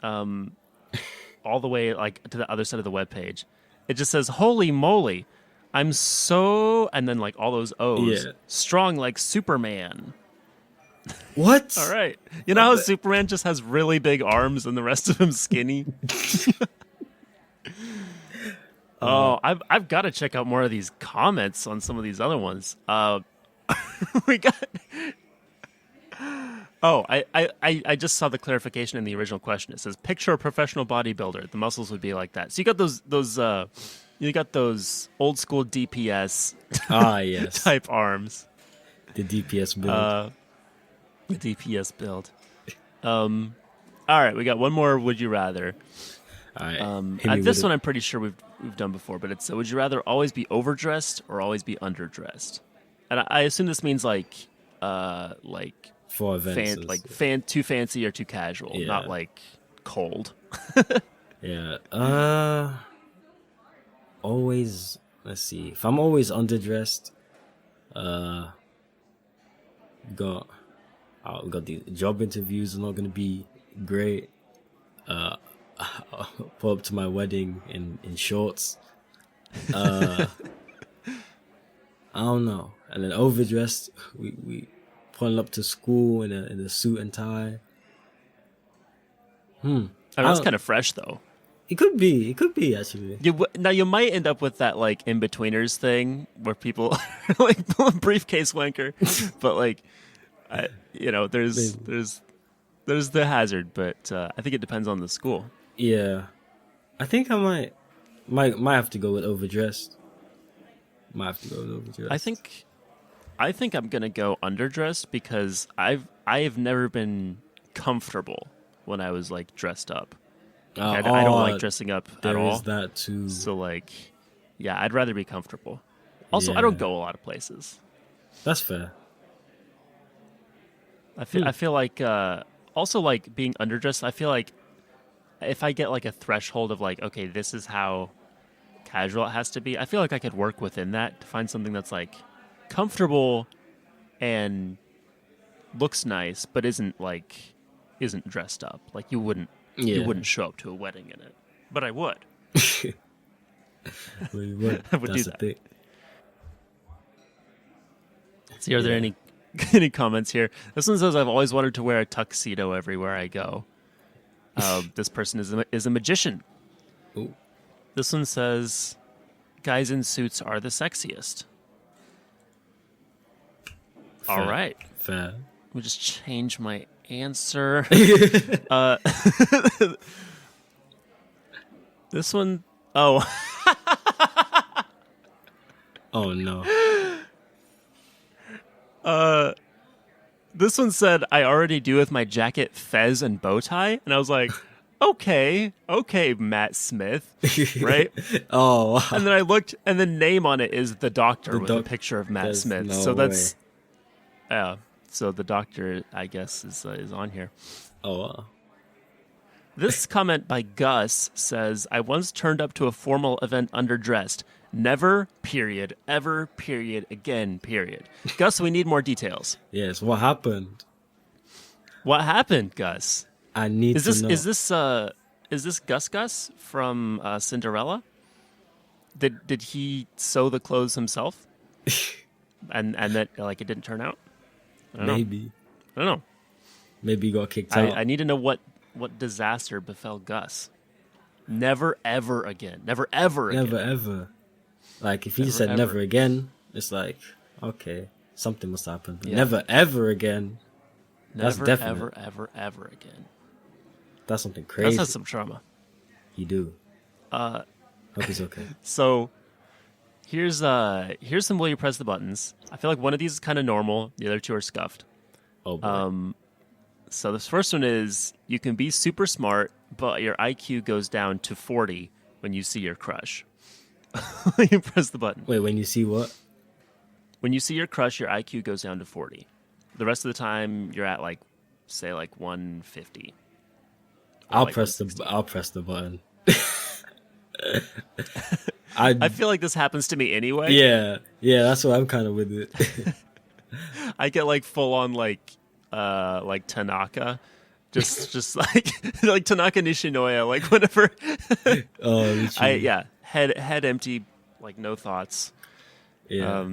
all the way like to the other side of the webpage. It just says, holy moly, I'm so... And then like all those O's. Yeah. Strong like Superman. What? All right. You know how Superman just has really big arms and the rest of him skinny? Oh, I've got to check out more of these comments on some of these other ones. We got... Oh, I just saw the clarification in the original question. It says, picture a professional bodybuilder. The muscles would be like that. So you got those old school DPS yes. type arms. The DPS build. The DPS build. All right, we got one more would you rather. All right. This one I'm pretty sure we've done before, but it's would you rather always be overdressed or always be underdressed? And I assume this means like for events, too fancy or too casual, not like cold. Yeah. Always. Let's see. If I'm always underdressed, got the job interviews are not going to be great. I'll pull up to my wedding in shorts. I don't know. And then overdressed, we pulling up to school in a suit and tie. I mean, that's kind of fresh though. It could be actually. Now you might end up with that like in betweeners thing where people are like briefcase wanker, but like, there's the hazard, but I think it depends on the school. Yeah, I think I might have to go with overdressed. I think I'm gonna go underdressed because I have never been comfortable when I was like dressed up. I don't like dressing up at There all. is that too. So like, yeah, I'd rather be comfortable. Also, I Yeah. don't go a lot of places. That's fair. I feel like also like being underdressed. I feel like if I get like a threshold of like, okay, this is how casual it has to be. I feel like I could work within that to find something that's like comfortable and looks nice, but isn't dressed up. Like you wouldn't show up to a wedding in it, but I would. Well, you would. I would That's do the that. thing. See, are there any comments here? This one says, "I've always wanted to wear a tuxedo everywhere I go." This person is a magician. Ooh. This one says, "Guys in suits are the sexiest." Fair. All right, Fair. let me just change my answer. This one, oh, Oh no. this one said, "I already do with my jacket, fez, and bow tie," and I was like, okay, Matt Smith, right? Oh, wow. And then I looked, and the name on it is the doctor with a picture of Matt There's Smith. no So that's, way. so the doctor, I guess, is on here. Oh, wow. This comment by Gus says, "I once turned up to a formal event underdressed. Never, period, ever, period, again, period." Gus, we need more details. Yes. What happened? What happened, Gus? I need to know. Is this Gus from Cinderella? Did he sew the clothes himself? and that like it didn't turn out? I don't know. Maybe. I don't know. Maybe you got kicked out. I need to know what disaster befell Gus. Never ever again. Never ever again. Never ever. Like if you said ever. never again, it's like okay, something must happen. But Yeah. never ever again. That's Never definite. ever again. That's something Gus crazy. has some trauma. You do. Hope he's okay. So here's some will you press the buttons. I feel like one of these is kind of normal. The other two are scuffed. Oh boy. So this first one is, you can be super smart, but your IQ goes down to 40 when you see your crush. You press the button. Wait, when you see what? When you see your crush, your IQ goes down to 40. The rest of the time, you're at like, say, like 150. I'll like press the button. I feel like this happens to me anyway. Yeah, that's why I'm kind of with it. I get like full on like Tanaka, just like like Tanaka Nishinoya. Like whenever, Oh, head empty, like no thoughts. yeah.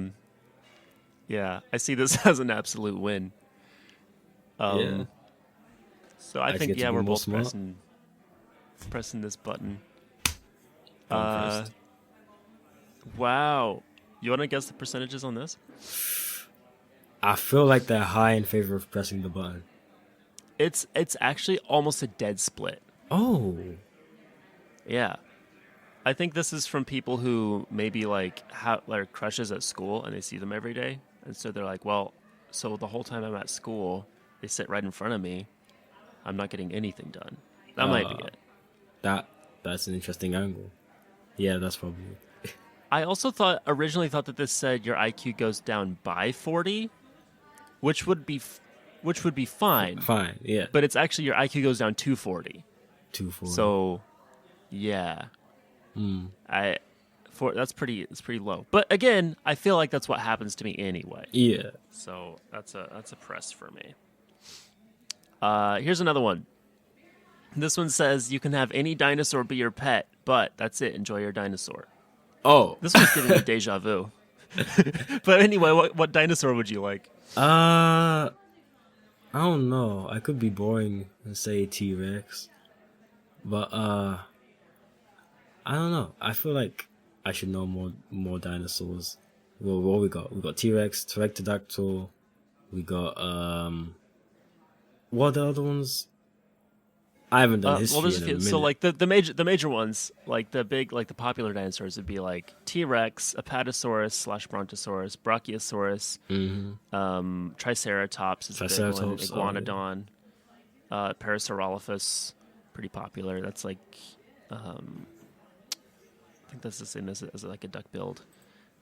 Yeah, I see this as an absolute win. Yeah. So I I think get to be we're more both smart. pressing this button. I'm first. Wow. You want to guess the percentages on this? I feel like they're high in favor of pressing the button. It's actually almost a dead split. Oh, Yeah. I think this is from people who maybe like have like crushes at school and they see them every day. And so they're like, well, so the whole time I'm at school, they sit right in front of me. I'm not getting anything done. That might be it. that's an interesting angle. Yeah, that's probably it. I also originally thought that this said your IQ goes down by 40, which would be fine. Fine, yeah. But it's actually your IQ goes down to 40. 240. So, yeah. It's pretty low. But again, I feel like that's what happens to me anyway. Yeah. So that's a press for me. Here's another one. This one says you can have any dinosaur be your pet, but that's it. Enjoy your dinosaur. Oh. This one's giving me deja vu. But anyway, what dinosaur would you like? I don't know. I could be boring and say T-Rex, but I don't know. I feel like I should know more dinosaurs. Well, what we got? We got T-Rex, Pterodactyl. We got what are the other ones? I haven't done history there's in a a few. minute. So like the major ones, like the big, like the popular dinosaurs would be like T-Rex, Apatosaurus / Brontosaurus, Brachiosaurus, Triceratops is the big one, Triceratops, Iguanodon, Parasaurolophus, pretty popular. That's like, I think that's the same as like a duck build.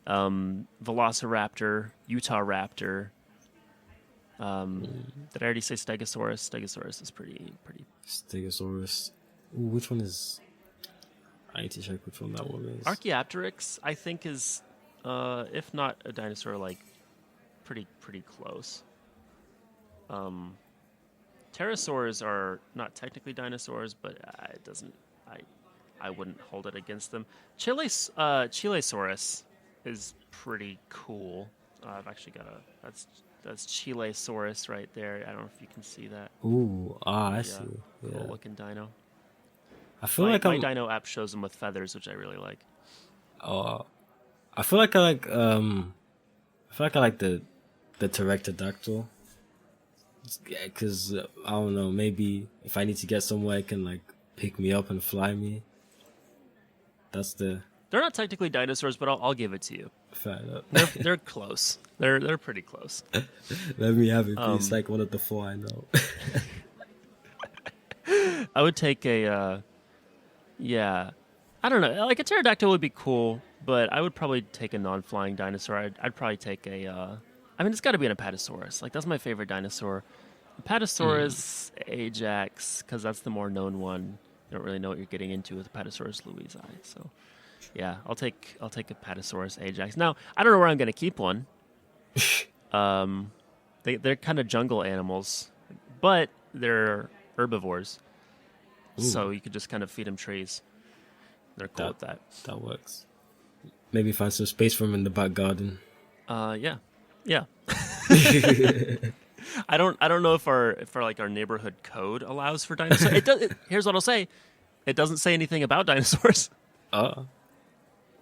Velociraptor, Utah raptor. Did I already say Stegosaurus? Stegosaurus is pretty. Stegosaurus. Ooh, which one is? I need to check which one that one is. Archaeopteryx, I think, is, if not a dinosaur, like pretty close. Pterosaurs are not technically dinosaurs, but it doesn't. I wouldn't hold it against them. Chilesaurus is pretty cool. I've actually got that's Chilesaurus right there. I don't know if you can see that. Ooh, I see. Cool Yeah. looking dino. I feel My like I'm. dino app shows them with feathers, which I really like. I feel like I like. I feel like I like the pterodactyl. Because I don't know. Maybe if I need to get somewhere, it can like pick me up and fly me. That's the. They're not technically dinosaurs, but I'll give it to you. Fair enough. They're close. They're pretty close. Let me have it, please. Like one of the 4 I know. I would take a, yeah, I don't know. Like a pterodactyl would be cool, but I would probably take a non-flying dinosaur. I'd probably take a, I mean, it's got to be an Apatosaurus. Like that's my favorite dinosaur. Apatosaurus, Ajax, because that's the more known one. You don't really know what you're getting into with Apatosaurus louisii. So, yeah, I'll take Apatosaurus, Ajax. Now I don't know where I'm going to keep one. They're kind of jungle animals, but they're herbivores. Ooh. So you could just kind of feed them trees. They're cool with that. That works. Maybe find some space for them in the back garden. Yeah. I don't know if our like our neighborhood code allows for dinosaurs. Here's what I'll say. It doesn't say anything about dinosaurs. Oh.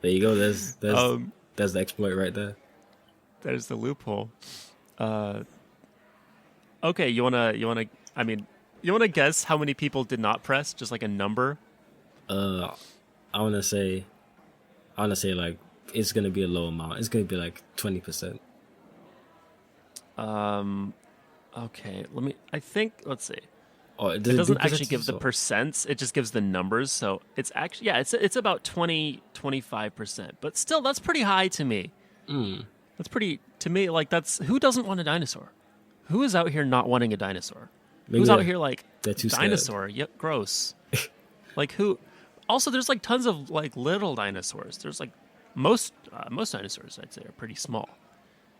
There you go. There's the exploit right there. There's the loophole. Okay, you wanna guess how many people did not press? Just like a number. I wanna say like it's gonna be a low amount. It's gonna be like 20%. Okay. Let's see. Oh, It doesn't actually give the percents. It just gives the numbers. So it's actually, it's about 20-25%. But still, that's pretty high to me. That's pretty, to me, like who doesn't want a dinosaur? Who is out here not wanting a dinosaur? Maybe Who's out here like, they're too dinosaur? Yep, gross. Like who? Also, there's like tons of like little dinosaurs. There's like most dinosaurs, I'd say, are pretty small.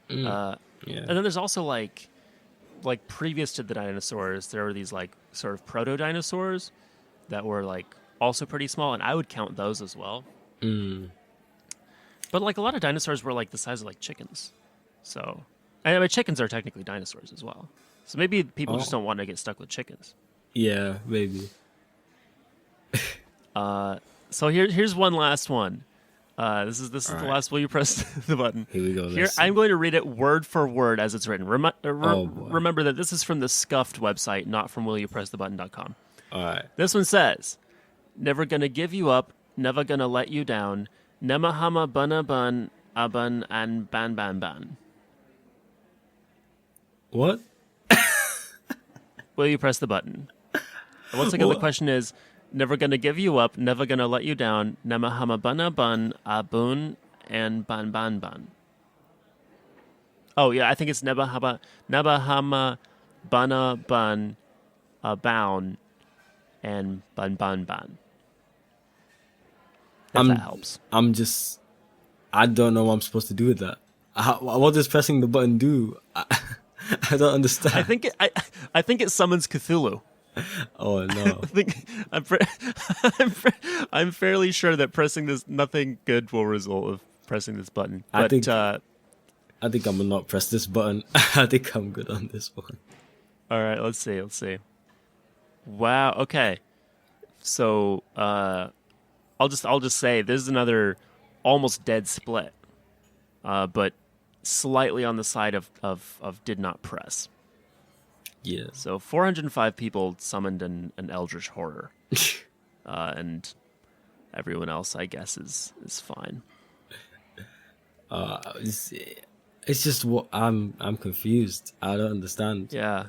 Yeah. And then there's also like previous to the dinosaurs, there were these like sort of proto dinosaurs that were like also pretty small, and I would count those as well. But like a lot of dinosaurs were like the size of like chickens. So, I mean, chickens are technically dinosaurs as well. So maybe people just don't want to get stuck with chickens. Yeah, maybe. So here's one last one. This is the last. Will you press the button? Here we go. Here, I'm going to read it word for word as it's written. Boy. Remember that this is from the Scuffed website, not from willyoupressthebutton.com. All right. This one says, "Never gonna give you up, never gonna let you down. Nemahama bana bun aban and ban ban ban." What? Will you press the button? And once again, the question is, never gonna give you up, never gonna let you down. Nemahama bana bun abun and ban ban ban. Oh yeah, I think it's nebahama bana bun abound and ban ban ban. If that helps. I don't know what I'm supposed to do with that. What does pressing the button do? I don't understand. I think it summons Cthulhu. Oh no! I'm fairly sure that pressing this, nothing good will result of pressing this button. But, I think I'm gonna not press this button. I think I'm good on this one. All right, let's see. Wow. Okay. So I'll just say this is another almost dead split, but slightly on the side of did not press. Yeah. So 405 people summoned an eldritch horror, and everyone else, I guess, is fine. It's just what I'm confused. I don't understand. Yeah.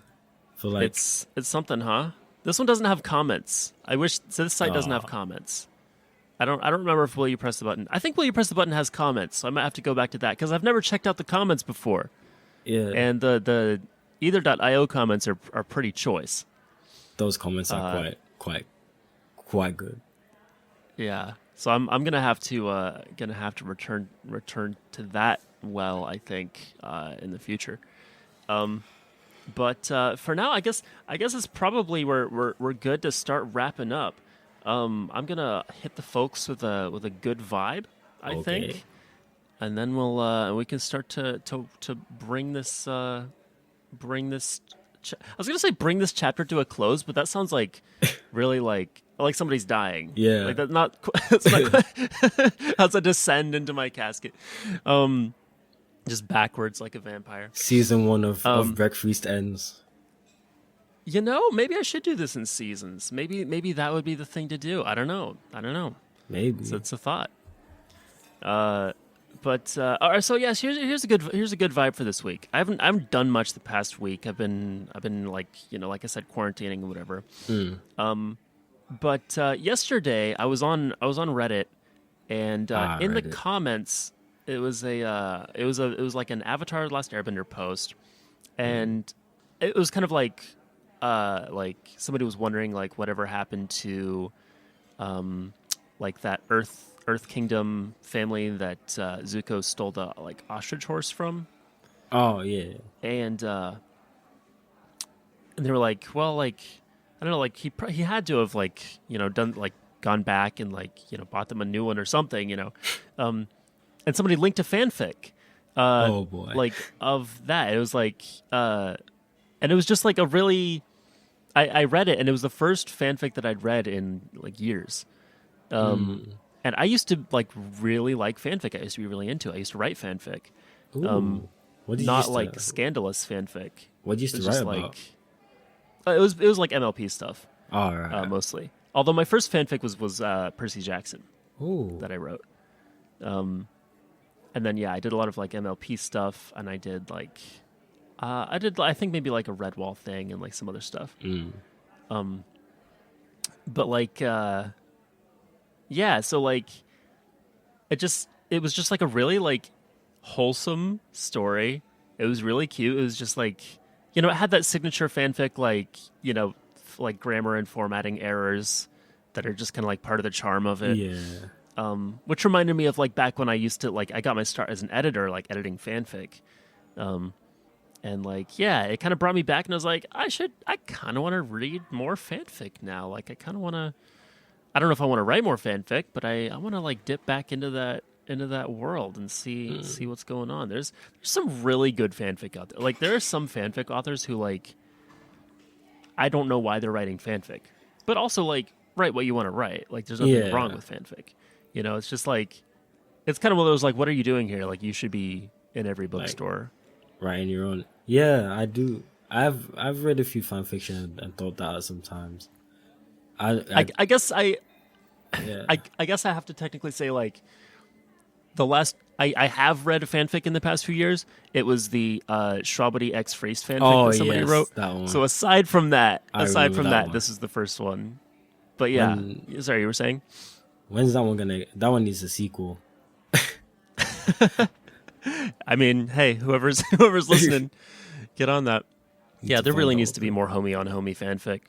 For like it's something, huh? This one doesn't have comments. I wish so this site doesn't have comments. I don't remember if Will You Press the Button. I think Will You Press the Button has comments, so I might have to go back to that because I've never checked out the comments before. Yeah. And the either.io comments are pretty choice. Those comments are quite good. Yeah. So I'm gonna have to return to that I think in the future. But for now, I guess it's probably we're good to start wrapping up. I'm gonna hit the folks with a good vibe, I think, and then we can start to bring this I was gonna say bring this chapter to a close, but that sounds like really like somebody's dying. Yeah, like that's not. It's not how's that descend into my casket? Just backwards like a vampire. Season 1 of Breakfreeced ends. You know, maybe I should do this in seasons. Maybe that would be the thing to do. I don't know. Maybe it's a thought. But all right. So yes, here's a good vibe for this week. I haven't done much the past week. I've been like like I said, quarantining and whatever. But yesterday I was on Reddit, and in the comments it was like an Avatar: The Last Airbender post, and it was kind of like somebody was wondering like whatever happened to like that Earth Kingdom family that Zuko stole the like ostrich horse from. Oh yeah. And they were like, well, like I don't know, like he had to have like done like gone back and like bought them a new one or something, and somebody linked a fanfic. Oh boy. Like of that. It was like and it was just like a really I read it, and it was the first fanfic that I'd read in like years. And I used to like really like fanfic. I used to be really into it. I used to write fanfic. Ooh. What did not you like scandalous fanfic. What did you used to write about? It was like MLP stuff. All right. Mostly. Although my first fanfic was Percy Jackson. Ooh. That I wrote. And then I did a lot of like MLP stuff, and I did like I think maybe like a Redwall thing and like some other stuff. But like so like it was just like a really like wholesome story. It was really cute. It was just like it had that signature fanfic like like grammar and formatting errors that are just kind of like part of the charm of it. Yeah. Which reminded me of like back when I used to like I got my start as an editor, like editing fanfic. And like it kind of brought me back, and I was like, I kind of want to read more fanfic now. Like I kind of want to. I don't know if I want to write more fanfic, but I want to like dip back into that world and see what's going on. There's some really good fanfic out there. Like there are some fanfic authors who like I don't know why they're writing fanfic, but also like write what you want to write. Like there's nothing wrong with fanfic. It's just like it's kind of one of those like, what are you doing here? Like you should be in every bookstore. Writing your own. Yeah, I do. I've read a few fan fiction and thought that out sometimes. I guess I guess I have to technically say like the last I have read a fanfic in the past few years. It was the Strawberry X Freest fanfic that somebody wrote. That one. So aside from that, this is the first one. But sorry, you were saying? When's that one gonna? That one needs a sequel. I mean, hey, whoever's listening, get on that. Yeah, there really needs to be more homie on homie fanfic.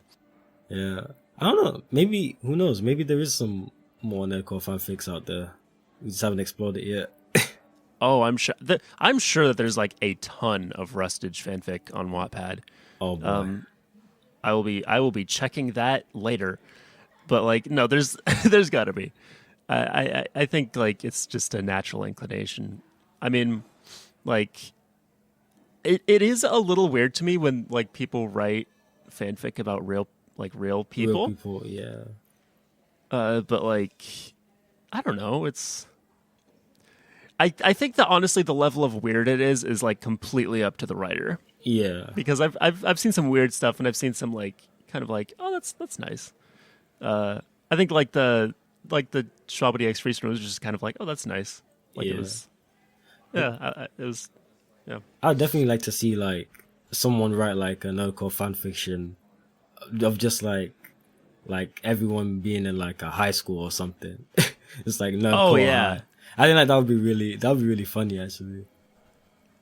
Yeah, I don't know. Maybe who knows? Maybe there is some more nerdcore fanfics out there. We just haven't explored it yet. Oh, I'm sure that there's like a ton of Rustage fanfic on Wattpad. Oh boy. I will be checking that later. But like, no, there's got to be. I think like it's just a natural inclination. I mean, like, it is a little weird to me when like people write fanfic about real people. Real people, yeah. But like, I don't know. It's. I think that honestly, the level of weird it is like completely up to the writer. Yeah. Because I've seen some weird stuff, and I've seen some like kind of like, oh, that's nice. I think like the Strawberry X Freest was just kind of like, oh, that's nice. Like it was. Yeah, it was. Yeah, I'd definitely like to see like someone write like a nerdcore fan fiction, of just like everyone being in like a high school or something. It's like Oh nerdcore yeah, high. I think like that would be really funny actually.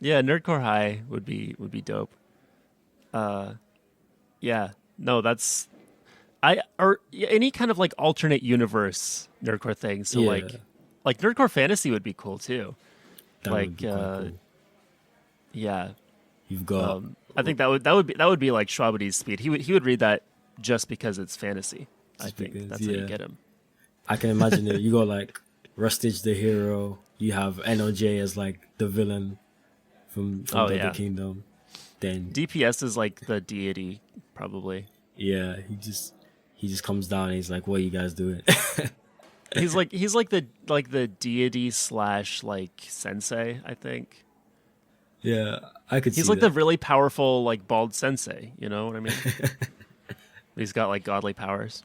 yeah. Nerdcore High would be dope. Yeah, no, that's or any kind of like alternate universe nerdcore thing. So Yeah, like nerdcore fantasy would be cool too. that would Like be quite cool. yeah, You've got I think that would be like Schwabity's speed. He would read that just because it's fantasy. I just think because, that's how you get him. I can imagine it. You got like Rustage the hero. You have NOJ as like the villain from Oh, the yeah. Other Kingdom. Then DPS is like the deity, probably. yeah, he just comes down and he's like, "What are you guys doing?" He's like the deity slash like sensei. I think Yeah, I could. he's see like that. the really powerful like bald sensei. You know what I mean? He's got like godly powers.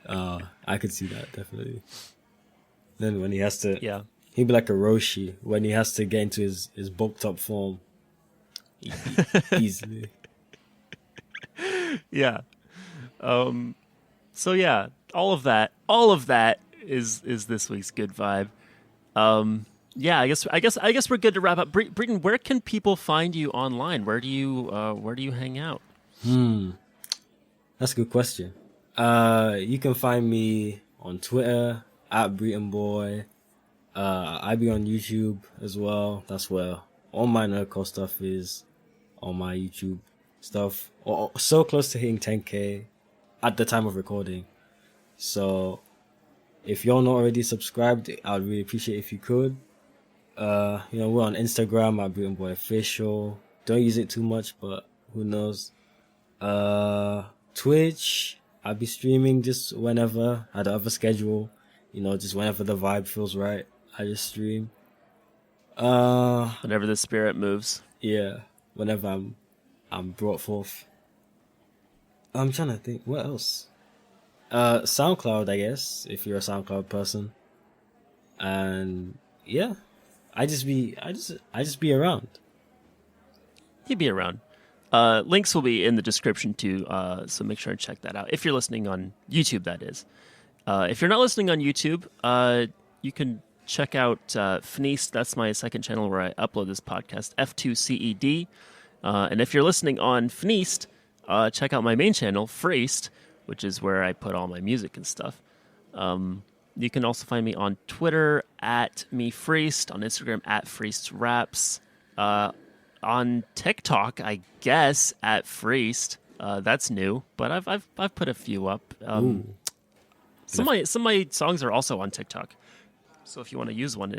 I could see that definitely. Then when he has to, Yeah. he'd be like a Roshi when he has to get into his bulked up form. Easily. Yeah. So yeah, all of that is this week's good vibe. Yeah, I guess we're good to wrap up. Breeton, where can people find you online? Where do you hang out? That's a good question. You can find me on Twitter at Breeton Boi. I be on YouTube as well. That's where all my nerdcore stuff is, on my YouTube stuff. So close to hitting 10K at the time of recording. So if you're not already subscribed, I'd really appreciate if you could. We're on Instagram at Breeton Boi Official. Don't use it too much, but who knows? Twitch, I'll be streaming just whenever. I don't have a schedule, just whenever the vibe feels right, I just stream. Whenever the spirit moves. Yeah, whenever I'm brought forth. I'm trying to think what else. SoundCloud, I guess, if you're a SoundCloud person. And yeah, I just be around. He'd be around. Links will be in the description too, so make sure and check that out. If you're listening on YouTube, that is. If you're not listening on YouTube, you can check out Fneast. That's my second channel where I upload this podcast, F2CED. And if you're listening on Fneast, check out my main channel, Freest, which is where I put all my music and stuff. You can also find me on Twitter at MeFreest, on Instagram at FreestRaps, on TikTok, I guess, at Freest. That's new, but I've put a few up. Some of my songs are also on TikTok, so if you want to use one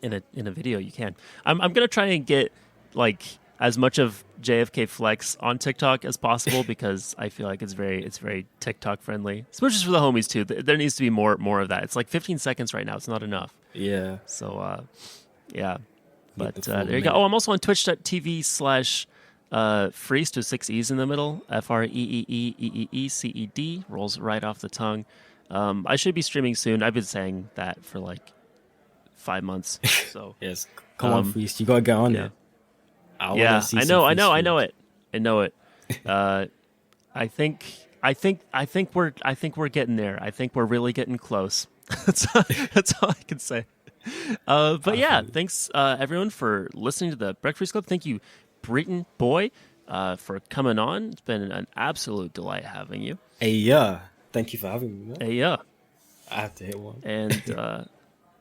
in a video, you can. I'm gonna try and get like as much of JFK Flex on TikTok as possible because I feel like it's very TikTok friendly, especially for the homies too. There needs to be more of that. It's like 15 seconds right now. It's not enough. Yeah. So yeah. But the full there you go. Oh, I'm also on twitch.tv/Freest with 6 E's in the middle. FREEEEEECED rolls right off the tongue. I should be streaming soon. I've been saying that for like 5 months. So yes, come on, Freest, you gotta get on it. I know it. I think we're getting there. I think we're really getting close. That's all I can say. But yeah, thanks everyone for listening to the Breakfreeced Club. Thank you, Breeton Boi, for coming on. It's been an absolute delight having you. Hey, yeah. Thank you for having me, man. Hey, yeah. I have to hit one. And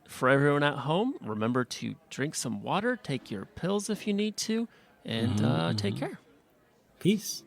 for everyone at home, remember to drink some water, take your pills if you need to, and take care. Peace.